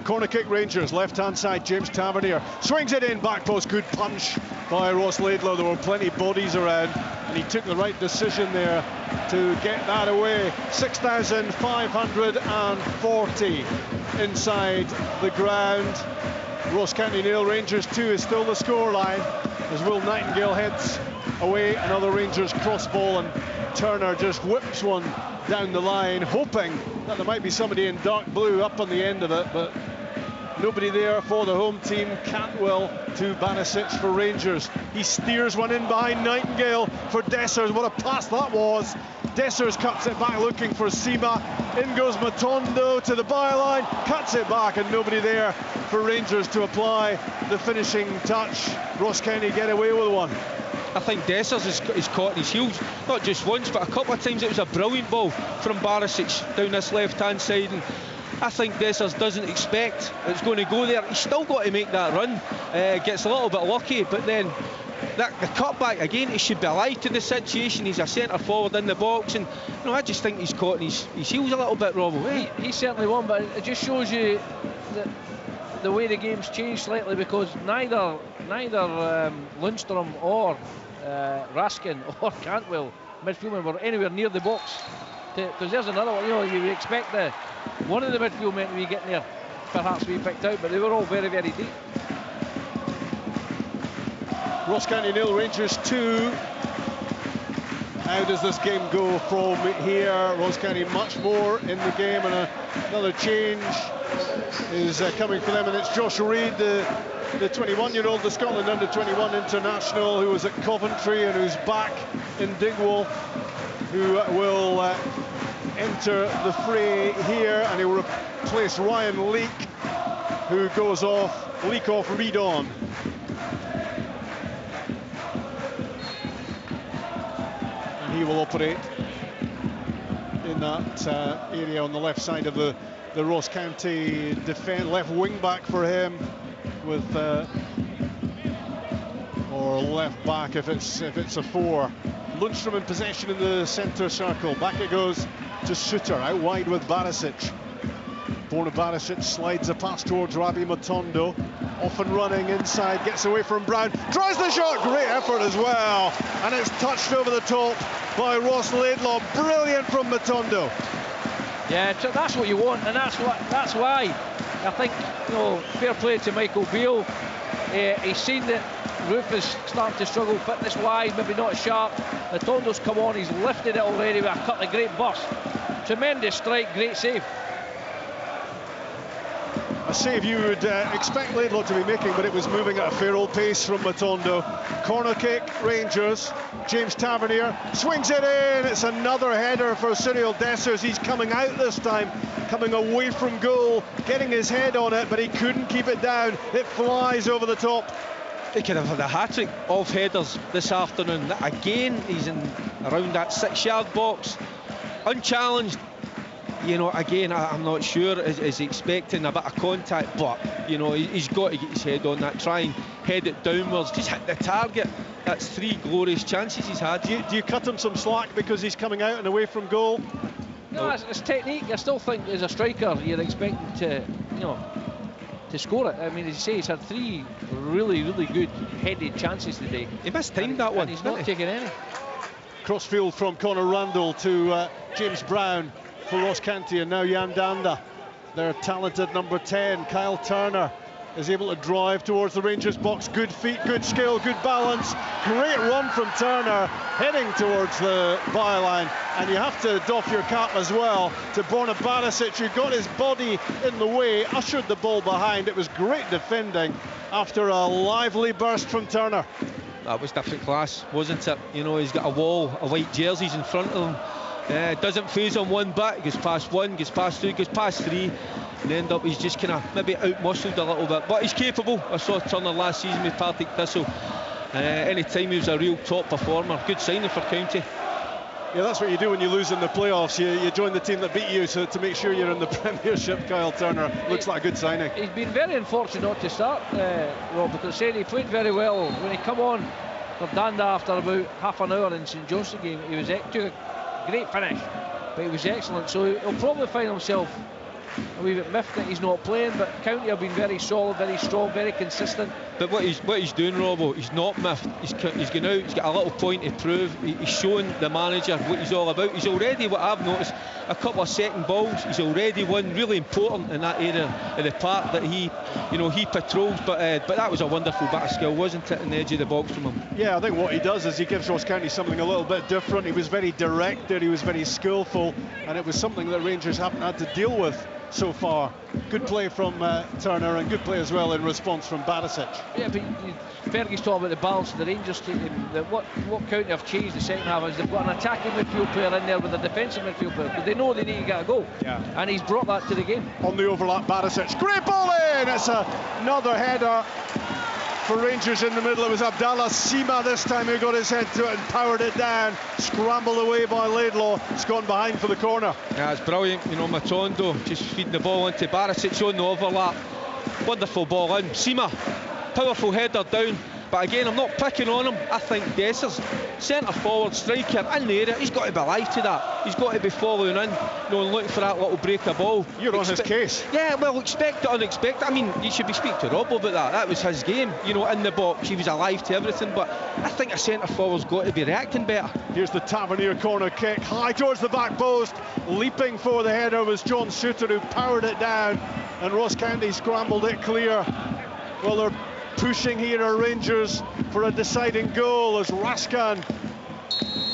Corner kick Rangers, left-hand side, James Tavernier swings it in, back post, good punch by Ross Laidlaw. There were plenty of bodies around, and he took the right decision there to get that away. 6,540 inside the ground. Ross County 0, Rangers 2 is still the scoreline as Will Nightingale heads away. Another Rangers cross ball, and Turner just whips one down the line, hoping that there might be somebody in dark blue up on the end of it, but nobody there for the home team. Cantwell to Barisic for Rangers. He steers one in behind Nightingale for Dessers. What a pass that was. Dessers cuts it back looking for Sima. In goes Matondo to the byline, cuts it back, and nobody there for Rangers to apply the finishing touch. Ross County get away with one. I think Dessers is caught in his heels, not just once, but a couple of times. It was a brilliant ball from Barisic down this left-hand side, and I think Dessers doesn't expect it's going to go there. He's still got to make that run. Gets a little bit lucky, but then the cutback again, he should be alive to the situation. He's a centre forward in the box, and I just think he's caught in his heels a little bit, Rob. He certainly won, but it just shows you that the way the game's changed slightly, because neither Lundstrom or Raskin or Cantwell, midfieldmen, were anywhere near the box. Because there's another one, you would expect one of the midfield men to be getting there, perhaps to be picked out, but they were all very, very deep. Ross County 0, Rangers 2. How does this game go from here? Ross County much more in the game, and another change is coming for them, and it's Josh Reid, the 21-year-old, the Scotland under-21 international, who was at Coventry and who's back in Dingwall, who will enter the fray here, and he will replace Ryan Leake, who goes off, Leake off, Reid on. And he will operate in that area on the left side of the Ross County defence, left wing back for him, with or left back if it's a 4. Lundstrom in possession in the centre circle. Back it goes to Suter, out wide with Barisic. Borna Barisic slides a pass towards Rabi Matondo, off and running inside, gets away from Brown, tries the shot, great effort as well, and it's touched over the top by Ross Laidlaw. Brilliant from Matondo. Yeah, that's what you want, and that's why I think, you know, fair play to Michael Beale. He's seen that Roof is starting to struggle fitness-wise, maybe not sharp. Matondo's come on, he's lifted it already with a cut, a great burst. Tremendous strike, great save. A save you would expect Laidlaw to be making, but it was moving at a fair old pace from Matondo. Corner kick, Rangers. James Tavernier swings it in. It's another header for Cyril Dessers. He's coming out this time, coming away from goal, getting his head on it, but he couldn't keep it down. It flies over the top. He could have had a hat-trick of headers this afternoon. Again, he's in around that 6-yard box, unchallenged. You know, again, I'm not sure, is he expecting a bit of contact, but, you know, he's got to get his head on that, try and head it downwards, just hit the target. That's 3 glorious chances he's had. Do you cut him some slack because he's coming out and away from goal? No, it's technique. I still think as a striker, you're expecting to, you know, to score it. I mean, as you say, he's had 3 really, really good headed chances today. He mistimed that one. And he's not taking any. Crossfield from Conor Randall to James Brown for Ross County, and now Jan Danda, their talented number 10. Kyle Turner is able to drive towards the Rangers box. Good feet, good skill, good balance. Great run from Turner, heading towards the byline. And you have to doff your cap as well to Borna Barisic, who got his body in the way, ushered the ball behind. It was great defending after a lively burst from Turner. That was different class, wasn't it? You know, he's got a wall of white jerseys in front of him. Doesn't phase on one bit. Goes past 1, goes past 2, goes past 3, and end up he's just kind of maybe out-muscled a little bit. But he's capable. I saw Turner last season with Partick Thistle. Any time he was a real top performer. Good signing for County. Yeah, that's what you do when you lose in the playoffs. You join the team that beat you, so to make sure you're in the Premiership. Kyle Turner looks like a good signing. He's been very unfortunate not to start, Rob, because he played very well when he come on for Danda after about half an hour in St Johnstone game. He was took a great finish, but he was excellent. So he'll probably find himself a wee bit miffed that he's not playing, but County have been very solid, very strong, very consistent. But what he's doing, Robbo, he's not miffed. He's going out, he's got a little point to prove. He's showing the manager what he's all about. He's already, what I've noticed, a couple of second balls. He's already won, really important in that area of the park that he patrols. But that was a wonderful bit of skill, wasn't it, in the edge of the box from him? Yeah, I think what he does is he gives Ross County something a little bit different. He was very direct there, he was very skillful, and it was something that Rangers haven't had to deal with so far. Good play from Turner, and good play as well in response from Barisic. Yeah, but Fergie's talking about the balance of the Rangers team. What County have changed the second half is they've got an attacking midfield player in there with a defensive midfield player, because they know they need to get a goal. Yeah. And he's brought that to the game. On the overlap, Barisic, great ball in! It's another header for Rangers in the middle. It was Abdallah Sima this time who got his head to it and powered it down. Scrambled away by Laidlaw. It's gone behind for the corner. Yeah, it's brilliant. You know, Matondo just feeding the ball into Barisic on the overlap. Wonderful ball in. Sima, powerful header down. But again, I'm not picking on him. I think Dessers, centre forward striker in the area, he's got to be alive to that. He's got to be following in, and looking for that little break of ball. You're on his case. Yeah, well, expect the unexpected. I mean, you should be speaking to Rob about that. That was his game, in the box. He was alive to everything. But I think a centre forward's got to be reacting better. Here's the Tavernier corner kick, high towards the back post. Leaping for the header was John Suter, who powered it down, and Ross County scrambled it clear. Well, they're pushing here are Rangers for a deciding goal as Raskan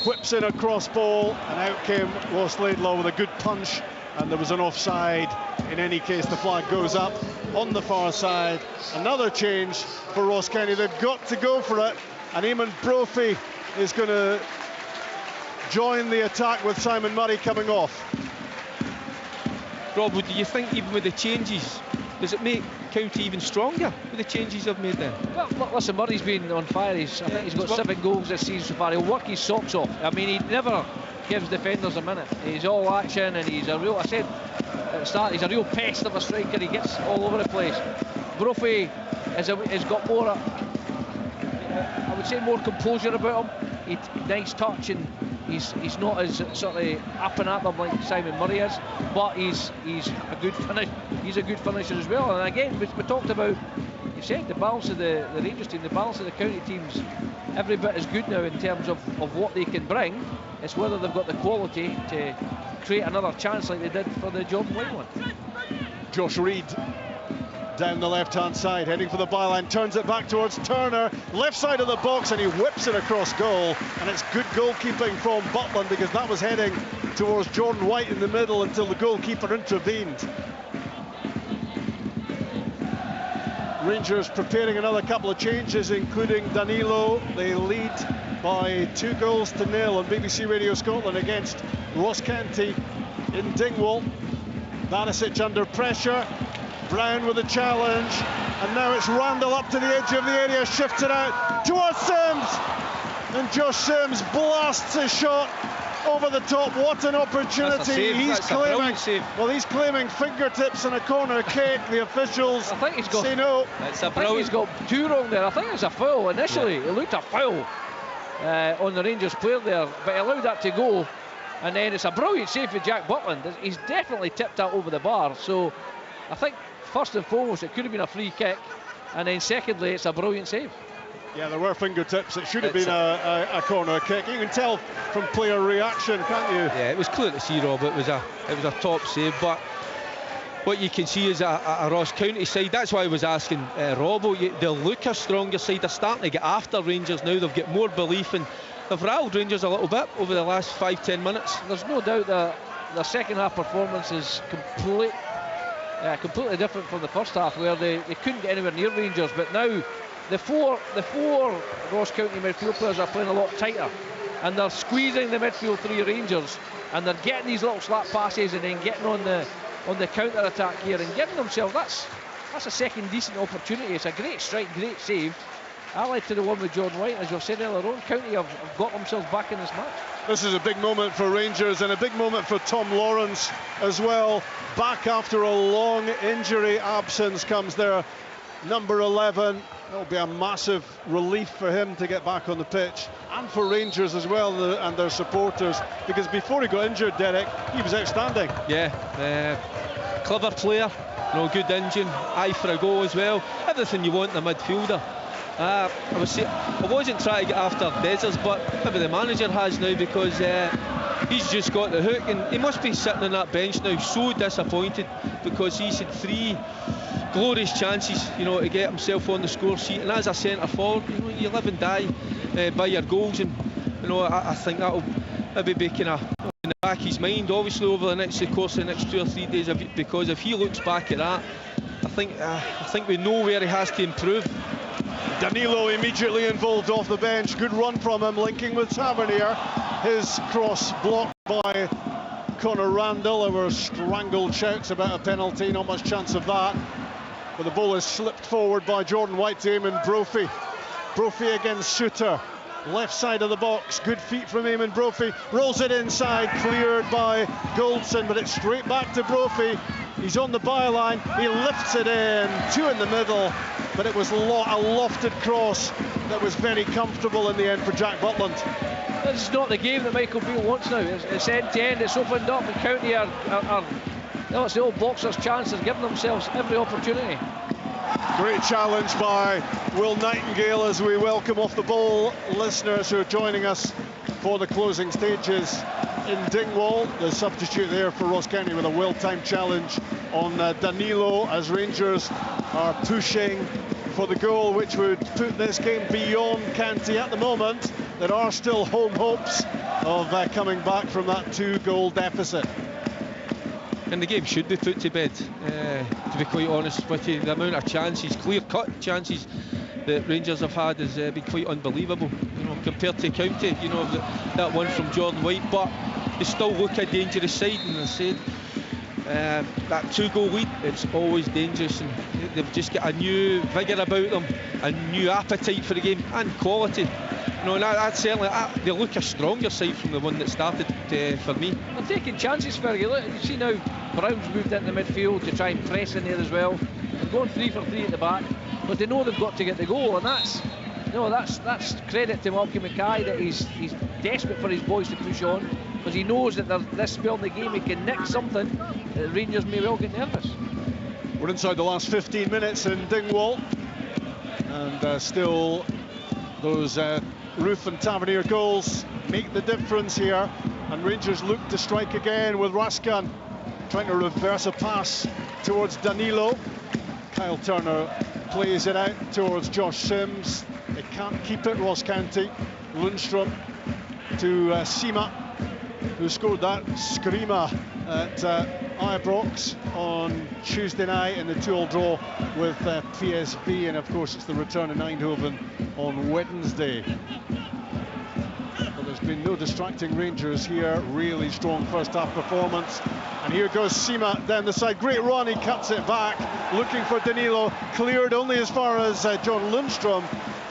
whips in a cross ball, and out came Ross Laidlaw with a good punch, and there was an offside. In any case, the flag goes up on the far side. Another change for Ross County. They've got to go for it, and Eamon Brophy is going to join the attack with Simon Murray coming off. Rob, do you think even with the changes, does it make County even stronger with the changes they've made then? Well, listen, Murray's been on fire. I think he's got 7 goals this season so far. He'll work his socks off. I mean, he never gives defenders a minute. He's all action, and he's a real, I said at the start, he's a real pest of a striker. He gets all over the place. Brophy has got more, I would say, more composure about him. Nice touch, and he's not as sort of up and at them like Simon Murray is, but he's a good finish. He's a good finisher as well. And again, we talked about, you said the balance of the Rangers team, the balance of the county teams, every bit is good now in terms of what they can bring. It's whether they've got the quality to create another chance like they did for the Jordan White one. Josh Reid down the left-hand side, heading for the byline, turns it back towards Turner, left side of the box, and he whips it across goal. And it's good goalkeeping from Butland, because that was heading towards Jordan White in the middle until the goalkeeper intervened. Rangers preparing another couple of changes, including Danilo. They lead by 2-0 on BBC Radio Scotland against Ross County in Dingwall. Vanisic under pressure. Brown with a challenge, and now it's Randall up to the edge of the area, shifts it out towards Sims, and Josh Sims blasts his shot over the top. What an opportunity! He's claiming fingertips and a corner kick. The officials say no. He's got 2 wrong there. I think it's a foul initially. It looked a foul on the Rangers player there, but he allowed that to go, and then it's a brilliant save for Jack Butland. He's definitely tipped that over the bar. So I think first and foremost, it could have been a free kick, and then secondly, it's a brilliant save. Yeah, there were fingertips. It should have been a corner kick. You can tell from player reaction, can't you? Yeah, it was clear to see, Rob. It was a top save, but what you can see is a Ross County side. That's why I was asking Rob. They'll look a stronger side. They're starting to get after Rangers now. They've got more belief, and they've rattled Rangers a little bit over the last 5-10 minutes. There's no doubt that their second half performance is completely different from the first half, where they couldn't get anywhere near Rangers. But now the four Ross County midfield players are playing a lot tighter, and they're squeezing the midfield 3 Rangers, and they're getting these little slap passes and then getting on the counter attack here and giving themselves that's a second decent opportunity. It's a great strike, great save, allied to the one with Jordan White. As you've said earlier on, County have got themselves back in this match. This is a big moment for Rangers, and a big moment for Tom Lawrence as well. Back after a long injury absence comes their number 11. It'll be a massive relief for him to get back on the pitch, and for Rangers as well, and their supporters, because before he got injured, Derek, he was outstanding. Yeah, clever player, good engine, eye for a goal as well. Everything you want in a midfielder. I wasn't trying to get after Dezers, but maybe the manager has now, because he's just got the hook, and he must be sitting on that bench now so disappointed, because he's had 3 glorious chances, to get himself on the score sheet. And as a centre forward, you live and die by your goals, and I think that'll maybe be kind of in the back of his mind, obviously, over the course of the next 2 or 3 days, because if he looks back at that, I think we know where he has to improve. Danilo immediately involved off the bench. Good run from him, linking with Tavernier. His cross blocked by Conor Randall. There were strangled shouts about a penalty, not much chance of that. But the ball is slipped forward by Jordan White to Eamon Brophy. Brophy against Suter. Left side of the box, good feet from Eamon Brophy. Rolls it inside, cleared by Goldson, but it's straight back to Brophy. He's on the byline, he lifts it in, 2 in the middle, but it was a lofted cross that was very comfortable in the end for Jack Butland. This is not the game that Michael Beale wants now. It's end to end, it's opened up, and County are it's the old boxer's chance. They're giving themselves every opportunity. Great challenge by Will Nightingale as we welcome off the ball listeners who are joining us for the closing stages in Dingwall. The substitute there for Ross County with a well-timed challenge on Danilo, as Rangers are pushing for the goal, which would put this game beyond Canty. At the moment, there are still home hopes of coming back from that 2-goal deficit. And the game should be put to bed, to be quite honest with you. The amount of chances, clear-cut chances, that Rangers have had has been quite unbelievable, you know, compared to County. You know, that one from Jordan White, but they still look a dangerous side. And I said, that 2-goal lead, it's always dangerous, and they've just got a new vigour about them, a new appetite for the game and quality. You know, and that's certainly, they look a stronger side from the one that started for me. They're taking chances, Fergie. Look, you see now Brown's moved into the midfield to try and press in there as well. They're going 3 for 3 at the back, but they know they've got to get the goal, and that's credit to Malky Mackay, that he's desperate for his boys to push on, because he knows that this spell in the game he can nick something that Rangers may well get nervous. We're inside the last 15 minutes in Dingwall, and still those Roof and Tavernier goals make the difference here, and Rangers look to strike again with Raskan trying to reverse a pass towards Danilo. Kyle Turner plays it out towards Josh Sims. They can't keep it, Ross County. Lundstrom to Sima, who scored that screamer at Ibrox on Tuesday night in the 2-2 draw with PSV, and of course it's the return in Eindhoven on Wednesday. But there's been no distracting Rangers here. Really strong first half performance, and here goes Sima down the side. Great run, he cuts it back, looking for Danilo, cleared only as far as John Lundstrom,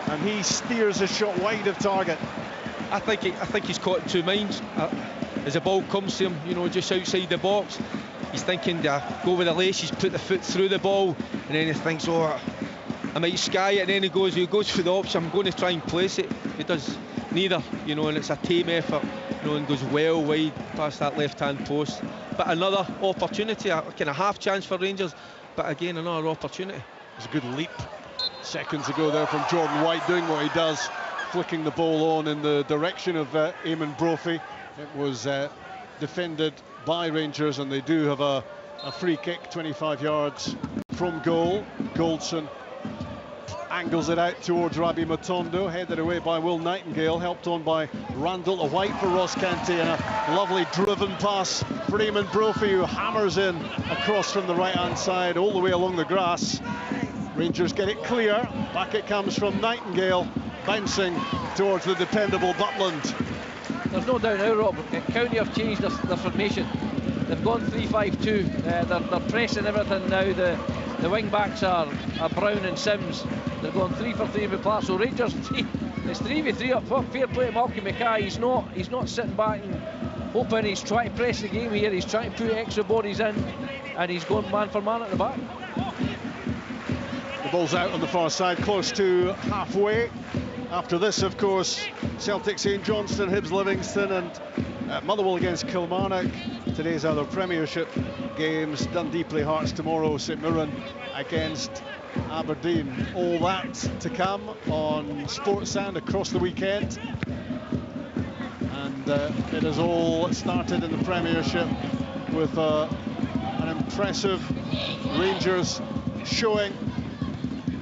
and he steers his shot wide of target. I think he's caught in two minds. As the ball comes to him, you know, just outside the box, he's thinking to go with the laces, put the foot through the ball, and then he thinks, oh, I might sky it, and then he goes for the option, I'm going to try and place it. He does neither, you know, and it's a team effort, you know, and goes well wide past that left-hand post. But another opportunity, a kind of half chance for Rangers, but again, another opportunity. It was a good leap seconds ago there from Jordan White, doing what he does, flicking the ball on in the direction of Eamon Brophy. It was defended by Rangers, and they do have a free kick 25 yards from goal. Goldson angles it out towards Rabi Matondo, headed away by Will Nightingale, helped on by Randall. A white for Ross County, and a lovely driven pass for Eamon Brophy, who hammers in across from the right-hand side all the way along the grass. Rangers get it clear, back it comes from Nightingale, bouncing towards the dependable Butland. There's no doubt now, Rob, County have changed their formation. They've gone 3-5-2. They're pressing everything now. The wing backs are Brown and Sims. They're going 3 for 3 with Clark. So Rangers, it's 3v3 up front. Fair play to Malky Mackay. He's not sitting back and hoping. He's trying to press the game here. He's trying to put extra bodies in, and he's going man for man at the back. The ball's out on the far side, close to halfway. After this, of course, Celtic St Johnstone, Hibs Livingston, and Motherwell against Kilmarnock. Today's other Premiership games. Dundee play Hearts tomorrow, St Mirren against Aberdeen. All that to come on Sportsound across the weekend. And it has all started in the Premiership with an impressive Rangers showing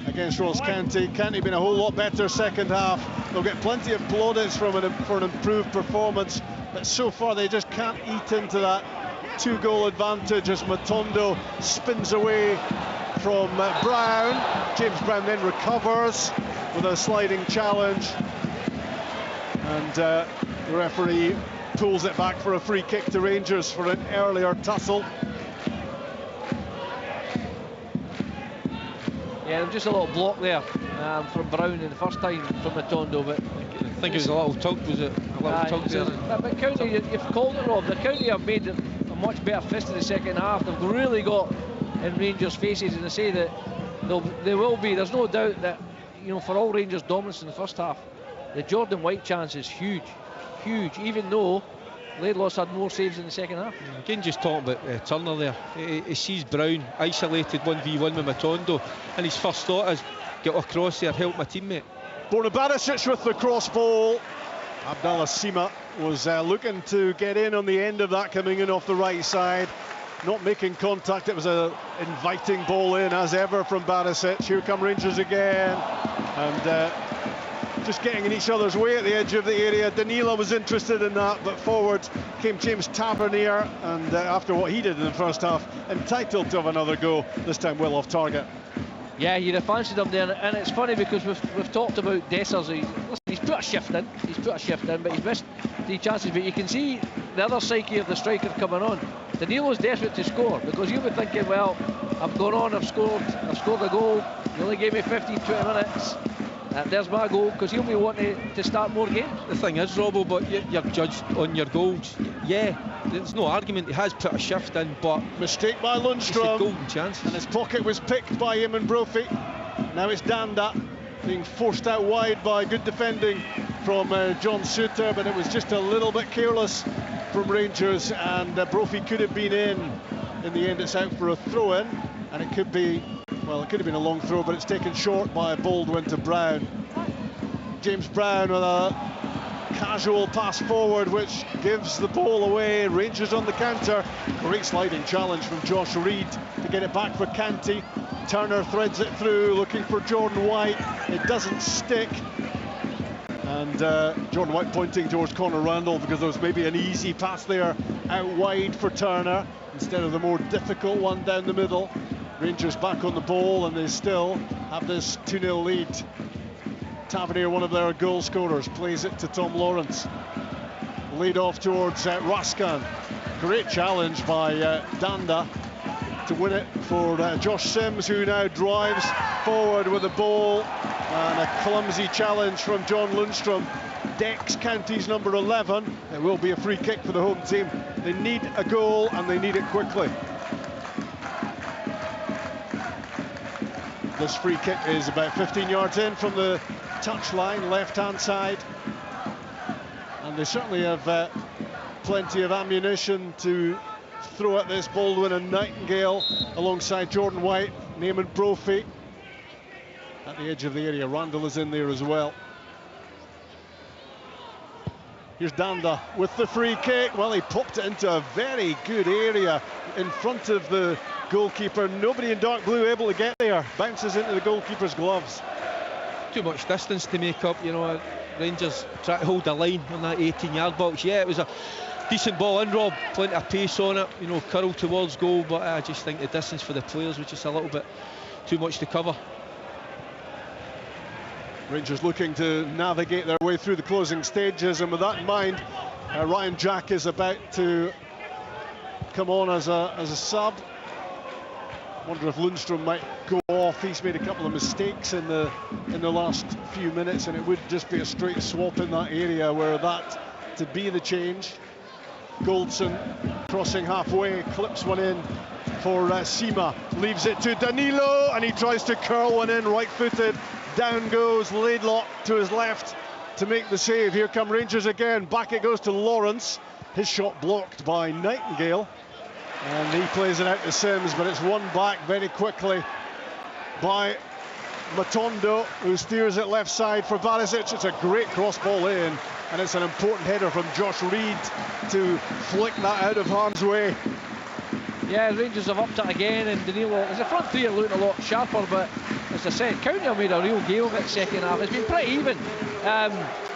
against Ross County. County been a whole lot better second half. They'll get plenty of plaudits for an improved performance, but so far they just can't eat into that 2-goal advantage as Matondo spins away from Brown. James Brown then recovers with a sliding challenge, and the referee pulls it back for a free kick to Rangers for an earlier tussle. Yeah, there was just a little block there from Brown in the first time from Matondo, but I think it was a little tug, was it? A little tug there. But County, you've called it, Rob. The County have made a much better fist in the second half. They've really got in Rangers' faces, and they say that they will be. There's no doubt that, you know, for all Rangers' dominance in the first half, the Jordan White chance is huge, even though Laidlaw's had more saves in the second half. Again, just talking about Turner there. He sees Brown isolated 1v1 with Matondo, and his first thought is, get across there, help my teammate. Borna Barisic with the cross ball. Abdallah Sima was looking to get in on the end of that, coming in off the right side. not making contact. It was an inviting ball in, as ever, from Barisic. Here come Rangers again, and just getting in each other's way at the edge of the area. Danilo was interested in that, but forward came James Tavernier, and after what he did in the first half, entitled to have another go, this time well off target. Yeah, you'd have fancied him there, and it's funny because we've talked about Dessers. He's put a shift in, but he's missed 3 chances. But you can see the other psyche of the striker coming on. Danilo's desperate to score because you'll be thinking, well, I've gone on, I've scored a goal. You only gave me 15-20 minutes. There's my goal, because he'll be wanting to start more games. The thing is, Robbo, but you're judged on your goals. Yeah, there's no argument. He has put a shift in, but mistake by Lundstrom. It's a golden chance. And his pocket was picked by Eamon Brophy. Now it's Danda being forced out wide by good defending from John Suter, but it was just a little bit careless from Rangers, and Brophy could have been in. In the end, it's out for a throw-in, and it could be. Well, it could have been a long throw, but it's taken short by Baldwin to Brown. James Brown with a casual pass forward, which gives the ball away. Rangers on the counter. Great sliding challenge from Josh Reid to get it back for Canty. Turner threads it through, looking for Jordan White. It doesn't stick. And Jordan White pointing towards Conor Randall because there was maybe an easy pass there out wide for Turner instead of the more difficult one down the middle. Rangers back on the ball, and they still have this 2-0 lead. Tavernier, one of their goal scorers, plays it to Tom Lawrence. Lead off towards Raskan. Great challenge by Danda to win it for Josh Sims, who now drives forward with the ball. And a clumsy challenge from John Lundstrom. Decks County's number 11. It will be a free kick for the home team. They need a goal, and they need it quickly. This free kick is about 15 yards in from the touchline, left-hand side. And they certainly have plenty of ammunition to throw at this. Baldwin and Nightingale alongside Jordan White, Eamon Brophy at the edge of the area. Randall is in there as well. Here's Danda with the free kick. Well, he popped it into a very good area in front of the goalkeeper. Nobody in dark blue able to get there. Bounces into the goalkeeper's gloves. Too much distance to make up, you know. Rangers try to hold the line on that 18-yard box. Yeah, it was a decent ball in, Rob. Plenty of pace on it, you know, curl towards goal, but I just think the distance for the players was just a little bit too much to cover. Rangers looking to navigate their way through the closing stages, and with that in mind, Ryan Jack is about to come on as a sub. Wonder if Lundstrom might go off. He's made a couple of mistakes in the last few minutes, and it would just be a straight swap in that area where that to be the change. Goldson crossing halfway, clips one in for Sima, leaves it to Danilo, and he tries to curl one in right-footed. Down goes Laidlaw to his left to make the save. Here come Rangers again. Back it goes to Lawrence. His shot blocked by Nightingale. And he plays it out to Sims, but it's won back very quickly by Matondo, who steers it left side for Barisic. It's a great cross ball in, and it's an important header from Josh Reid to flick that out of harm's way. Yeah, Rangers have upped it again, and Danilo, as the front three are looking a lot sharper, but as I said, County have made a real game of it second half. It's been pretty even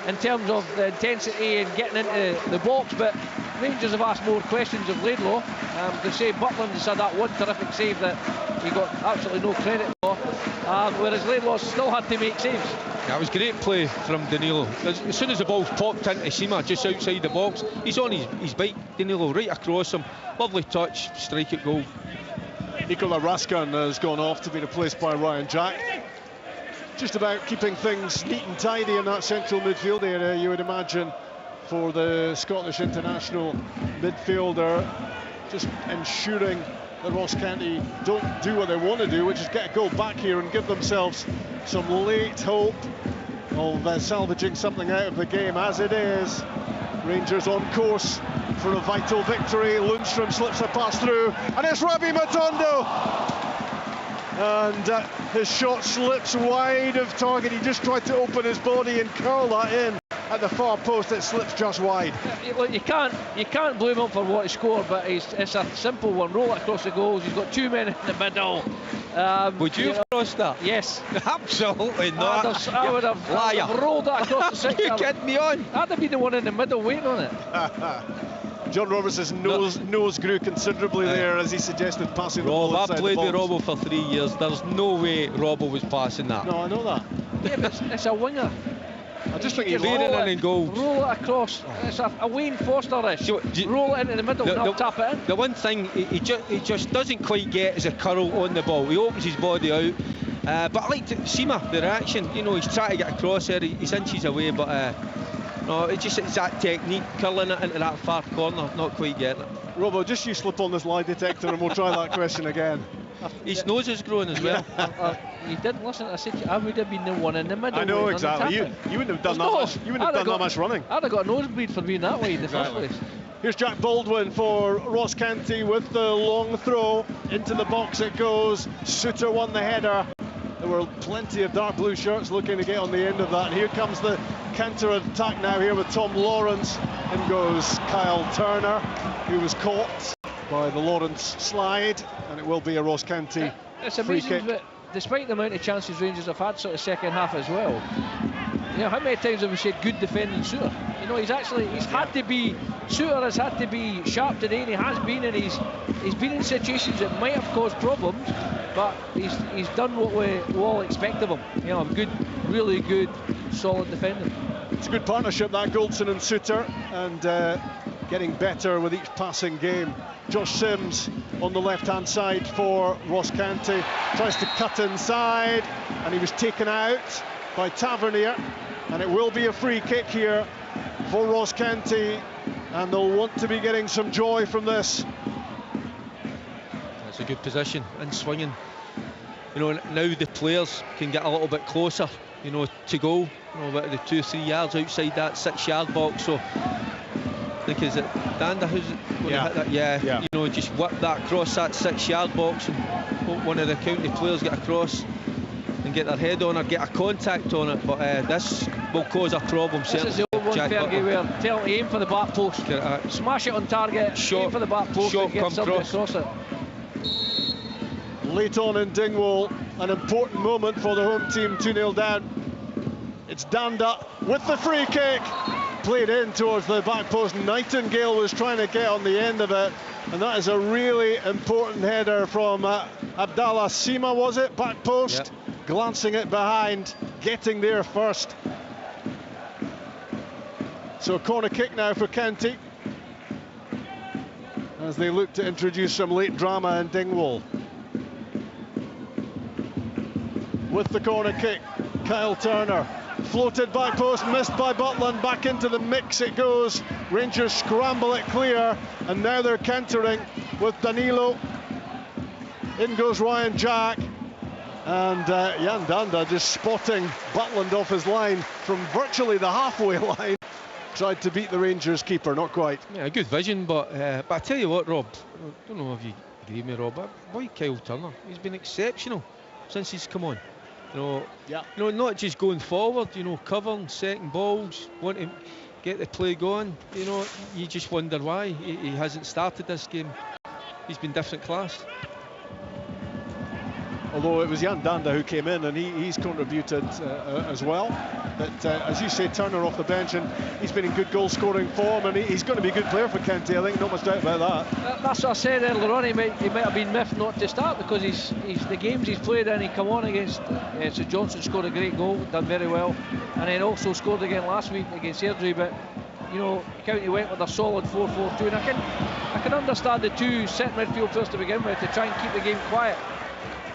in terms of the intensity and getting into the box, but Rangers have asked more questions of Laidlaw. They say Butland's had that one terrific save that he got absolutely no credit for, whereas Laidlaw still had to make saves. Yeah, it was great play from Danilo. As soon as the ball's popped into Sima just outside the box, he's on his bike, Danilo right across him. Lovely touch, strike it goal. Nikola Raskan has gone off to be replaced by Ryan Jack. Just about keeping things neat and tidy in that central midfield area, you would imagine, for the Scottish international midfielder. Just ensuring that Ross County don't do what they want to do, which is get a goal back here and give themselves some late hope of salvaging something out of the game. As it is, Rangers on course for a vital victory. Lundstrom slips a pass through, and it's Ravi Matondo, and his shot slips wide of target. He just tried to open his body and curl that in, at the far post, it slips just wide. Look, you can't blame him for what he scored, but it's a simple one. Roll it across the goals. He's got 2 men in the middle. Would you have crossed that? Yes. Absolutely not. I would have rolled it across the 6 You yard. kidding me on? I'd have been the one in the middle waiting on it. John Roberts' nose grew considerably there as he suggested passing the ball Rob, inside I've played the with box. Robbo for 3 years. There's no way Robbo was passing that. No, I know that. Yeah, but it's a winger. I just think he Just Bearing roll in it- and goals. Roll it across. It's a Wayne Foster-ish. Roll it into the middle, not tap it in. The one thing he just doesn't quite get is a curl on the ball. He opens his body out. But I like to see the reaction. You know, he's trying to get across there. He's inches away, but no, it's that technique, curling it into that far corner, not quite getting it. Robbo, just you slip on this lie detector and we'll try that question again. His nose is growing as well. You didn't listen to I said I would have been the one in the middle. I know waiting on the exactly. tap-in. You wouldn't have done that No, much. You wouldn't have I'd done got- that much running. I'd have got a nosebleed for being that way in the first place. Here's Jack Baldwin for Ross County with the long throw. Into the box it goes. Suter won the header. There were plenty of dark blue shirts looking to get on the end of that. And here comes the counter attack now here with Tom Lawrence. In goes Kyle Turner, who was caught by the Lawrence slide. And it will be a Ross County It's free amazing kick. that despite the amount of chances Rangers have had sort of second half as well, you know, how many times have we said good defending Suter? You know, he's had to be, Suter has had to be sharp today, and he has been, and he's been in situations that might have caused problems, but he's done what we all expect of him. You know, good, really good, solid defending. It's a good partnership, that Goldson and Suter, and getting better with each passing game. Josh Sims on the left-hand side for Ross County, tries to cut inside, and he was taken out by Tavernier, and it will be a free kick here for Ross County, and they'll want to be getting some joy from this. That's a good position and swinging. You know, now the players can get a little bit closer, you know, to goal. You know, about the 2-3 yards outside that 6 yard box. So I think is it Danda who's going to hit that? Yeah. You know, just whip that across that 6 yard box and hope one of the county players get across and get their head on or get a contact on it. But this will cause a problem. This is the old one, Fergie, where tell him to aim for the back post, smash it on target, aim for the back post and get somebody across it. Late on in Dingwall, an important moment for the home team, 2-0 down. It's Danda with the free kick, played in towards the back post. Nightingale was trying to get on the end of it, and that is a really important header from Abdallah Sima, was it? Back post, glancing it behind, getting there first. So a corner kick now for County, as they look to introduce some late drama in Dingwall. With the corner kick, Kyle Turner, floated back post, missed by Butland, back into the mix it goes. Rangers scramble it clear, and now they're countering with Danilo. In goes Ryan Jack, and Jan Danda just spotting Butland off his line from virtually the halfway line. Tried to beat the Rangers keeper, not quite. Yeah, good vision, but I tell you what, Rob, I don't know if you agree with me, Rob, but boy, Kyle Turner, he's been exceptional since he's come on. You know, not just going forward, you know, covering, setting balls, wanting to get the play going. You know, you just wonder why he hasn't started this game. He's been different class. Although it was Jan Danda who came in, and he's contributed as well. But as you say, Turner off the bench, and he's been in good goal-scoring form, and he's going to be a good player for County, I think, not much doubt about that. That's what I said earlier on. He might have been miffed not to start, because he's the games he's played in, he come on against St Johnstone, scored a great goal, done very well, and then also scored again last week against Airdrie. But you know, County went with a solid 4-4-2, and I can understand the two set midfield players to begin with to try and keep the game quiet.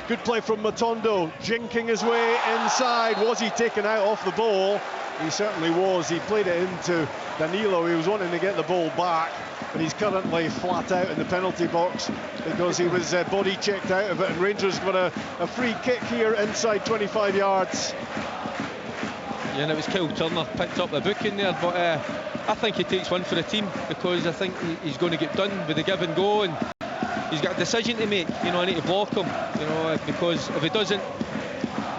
Good play from Matondo, jinking his way inside. Was he taken out off the ball? He certainly was. He played it into Danilo. He was wanting to get the ball back, but he's currently flat out in the penalty box because he was body checked out of it, and Rangers got a free kick here inside 25 yards. Yeah, and it was Kyle Turner picked up the book in there, but I think he takes one for the team, because I think he's going to get done with the give and go, and he's got a decision to make. You know, I need to block him, you know, because if he doesn't,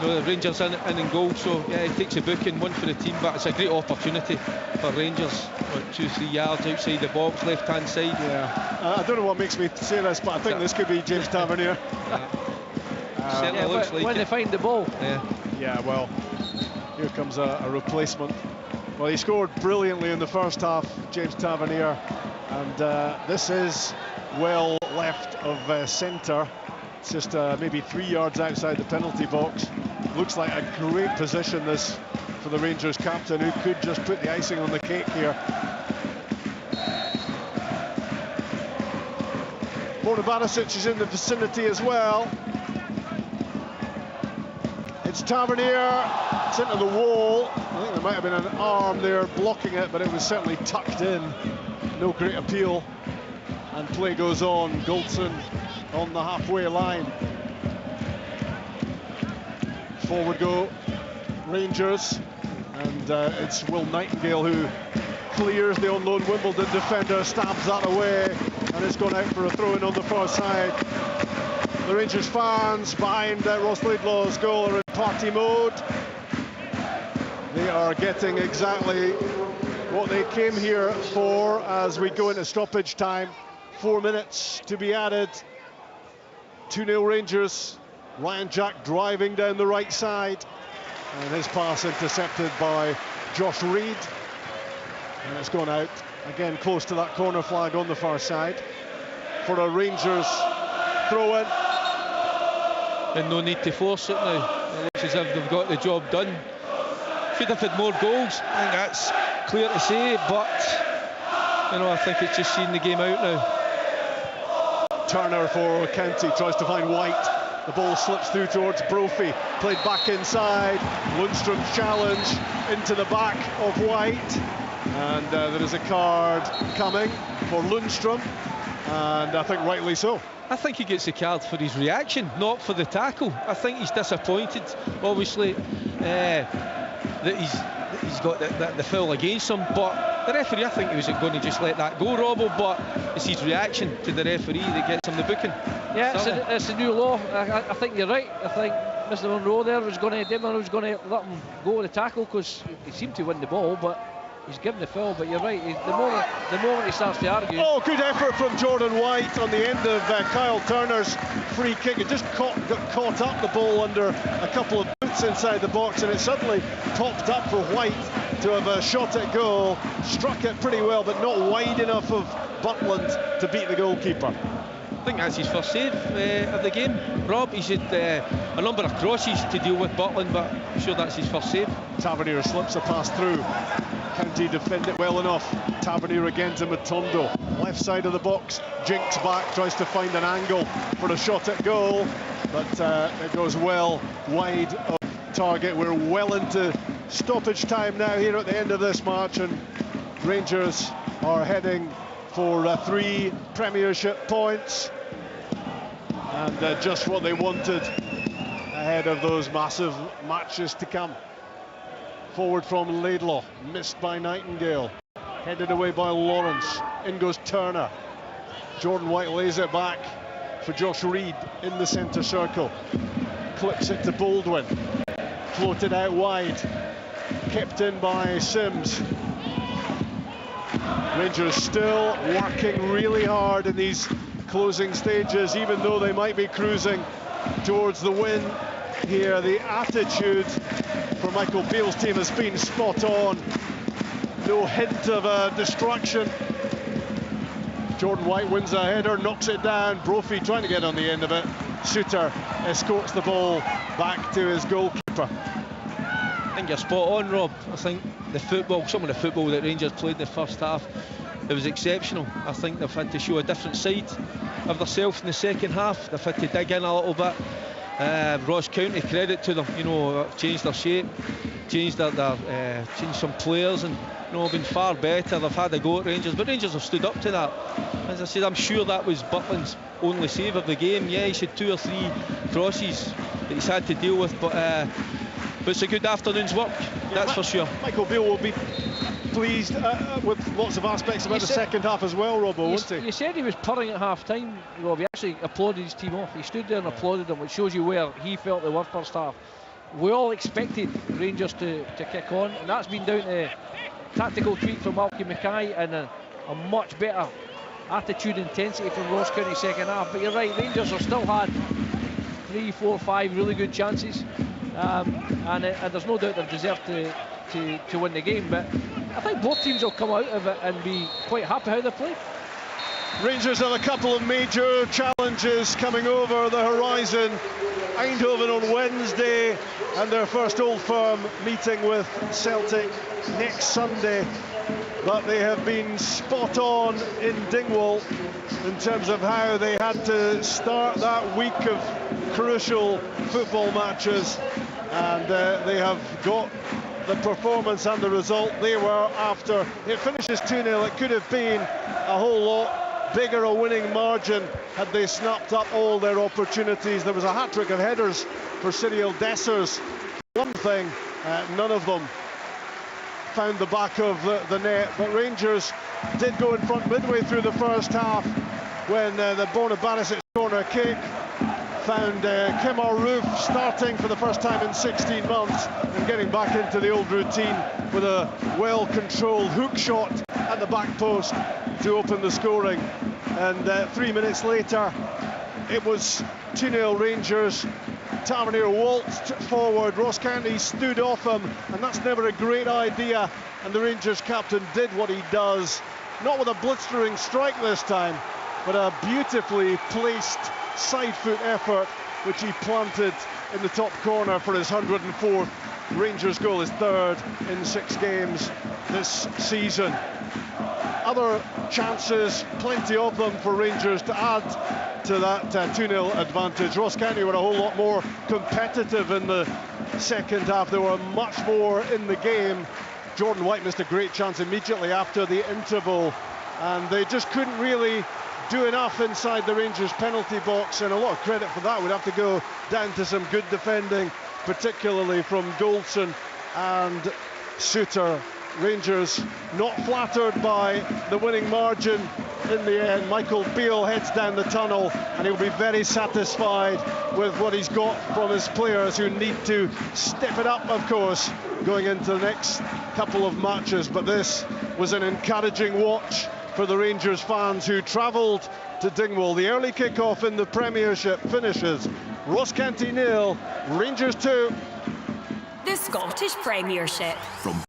the Rangers in goal, so yeah, he takes a booking, one for the team, but it's a great opportunity for Rangers. 2-3 yards outside the box, left hand side. Yeah, I don't know what makes me say this, but I think this could be James Tavernier. Certainly looks like when it. they find the ball. Yeah, well, here comes a replacement. Well, he scored brilliantly in the first half, James Tavernier, and this is well left of centre. It's just maybe 3 yards outside the penalty box. Looks like a great position this for the Rangers captain, who could just put the icing on the cake here. Borna Barisic is in the vicinity as well. It's Tavernier, it's into the wall. I think there might have been an arm there blocking it, but it was certainly tucked in. No great appeal. And play goes on. Goldson on the halfway line. Forward go Rangers, and it's Will Nightingale who clears the on-loan Wimbledon defender, stabs that away, and it's gone out for a throw-in on the far side. The Rangers fans behind Ross Laidlaw's goal are in party mode. They are getting exactly what they came here for as we go into stoppage time. 4 minutes to be added. 2-0 Rangers. Ryan Jack driving down the right side, and his pass intercepted by Josh Reed, and it's gone out again close to that corner flag on the far side for a Rangers throw-in. And no need to force it now. It looks as if they've got the job done. Should have had more goals, I think that's clear to say, but I think it's just seeing the game out now. Turner for County tries to find White. The ball slips through towards Brophy, played back inside. Lundstrom's challenge into the back of White, and there is a card coming for Lundstrom, and I think rightly so. I think he gets a card for his reaction, not for the tackle. I think he's disappointed, obviously, that he's got the foul against him, but the referee, I think he was going to just let that go, Robbo, but it's his reaction to the referee that gets him the booking. Yeah, it's a new law. I think you're right. I think Mr. Monroe there was going to let him go with the tackle because he seemed to win the ball, but he's given the foul. But you're right. The moment he starts to argue. Oh, good effort from Jordan White on the end of Kyle Turner's free kick. It just got caught up the ball under a couple of boots inside the box, and it suddenly popped up for White to have a shot at goal. Struck it pretty well, but not wide enough of Butland to beat the goalkeeper. I think that's his first save of the game, Rob. He's had a number of crosses to deal with Butland, but I'm sure that's his first save. Tavernier slips a pass through. County defend it well enough. Tavernier again to Matondo. Left side of the box. Jinks back, tries to find an angle for a shot at goal, but it goes well wide of target. We're well into stoppage time now here at the end of this match, and Rangers are heading for 3 Premiership points, and just what they wanted ahead of those massive matches to come. Forward from Laidlaw, missed by Nightingale, headed away by Lawrence. In goes Turner. Jordan White lays it back for Josh Reed in the centre circle, clips it to Baldwin, floated out wide, kept in by Sims. Rangers still working really hard in these closing stages, even though they might be cruising towards the win here. The attitude for Michael Beale's team has been spot on. No hint of distraction. Jordan White wins a header, knocks it down. Brophy trying to get on the end of it. Suter escorts the ball back to his goalkeeper. I think you're spot on, Rob. I think some of the football that Rangers played in the first half, it was exceptional. I think they've had to show a different side of themselves in the second half. They've had to dig in a little bit. Ross County, credit to them, changed their shape, changed some players, and been far better. They've had a go at Rangers, but Rangers have stood up to that. As I said, I'm sure that was Butland's only save of the game. Yeah, he's had 2 or 3 crosses that he's had to deal with, but it's a good afternoon's work, that's for sure. Michael Beale will be pleased with lots of aspects about the second half as well, Robbo, won't he? You said he was purring at half-time, Rob. He actually applauded his team off. He stood there and applauded them, which shows you where he felt they were first half. we all expected Rangers to kick on, and that's been down to tactical tweak from Malky Mackay and a much better attitude intensity from Ross County second half. But you're right, Rangers have still had 3, 4, 5 really good chances, and there's no doubt they've deserved to win the game. But I think both teams will come out of it and be quite happy how they played. Rangers have a couple of major challenges coming over the horizon. Eindhoven on Wednesday and their first Old Firm meeting with Celtic next Sunday. But they have been spot on in Dingwall in terms of how they had to start that week of crucial football matches, and they have got the performance and the result they were after. It finishes 2-0. It could have been a whole lot bigger a winning margin had they snapped up all their opportunities. There was a hat-trick of headers for Cyril Dessers. One thing, none of them found the back of the net, but Rangers did go in front midway through the first half when the Borna Barisic corner kick found Kemar Roof starting for the first time in 16 months and getting back into the old routine with a well-controlled hook shot at the back post to open the scoring. And 3 minutes later it was 2-0 Rangers. Tavernier waltzed forward, Ross County stood off him, and that's never a great idea, and the Rangers captain did what he does, not with a blistering strike this time, but a beautifully placed side foot effort which he planted in the top corner for his 104th Rangers goal, his third in 6 games this season. Other chances, plenty of them for Rangers to add to that 2-0 advantage. Ross County were a whole lot more competitive in the second half. There were much more in the game. Jordan White missed a great chance immediately after the interval, and they just couldn't really do enough inside the Rangers penalty box, and a lot of credit for that would have to go down to some good defending, particularly from Goldson and Suter. Rangers not flattered by the winning margin in the end. Michael Beale heads down the tunnel, and he'll be very satisfied with what he's got from his players, who need to step it up, of course, going into the next couple of matches. But this was an encouraging watch for the Rangers fans who travelled to Dingwall. The early kick-off in the Premiership finishes Ross County 0, Rangers 2. The Scottish Premiership. From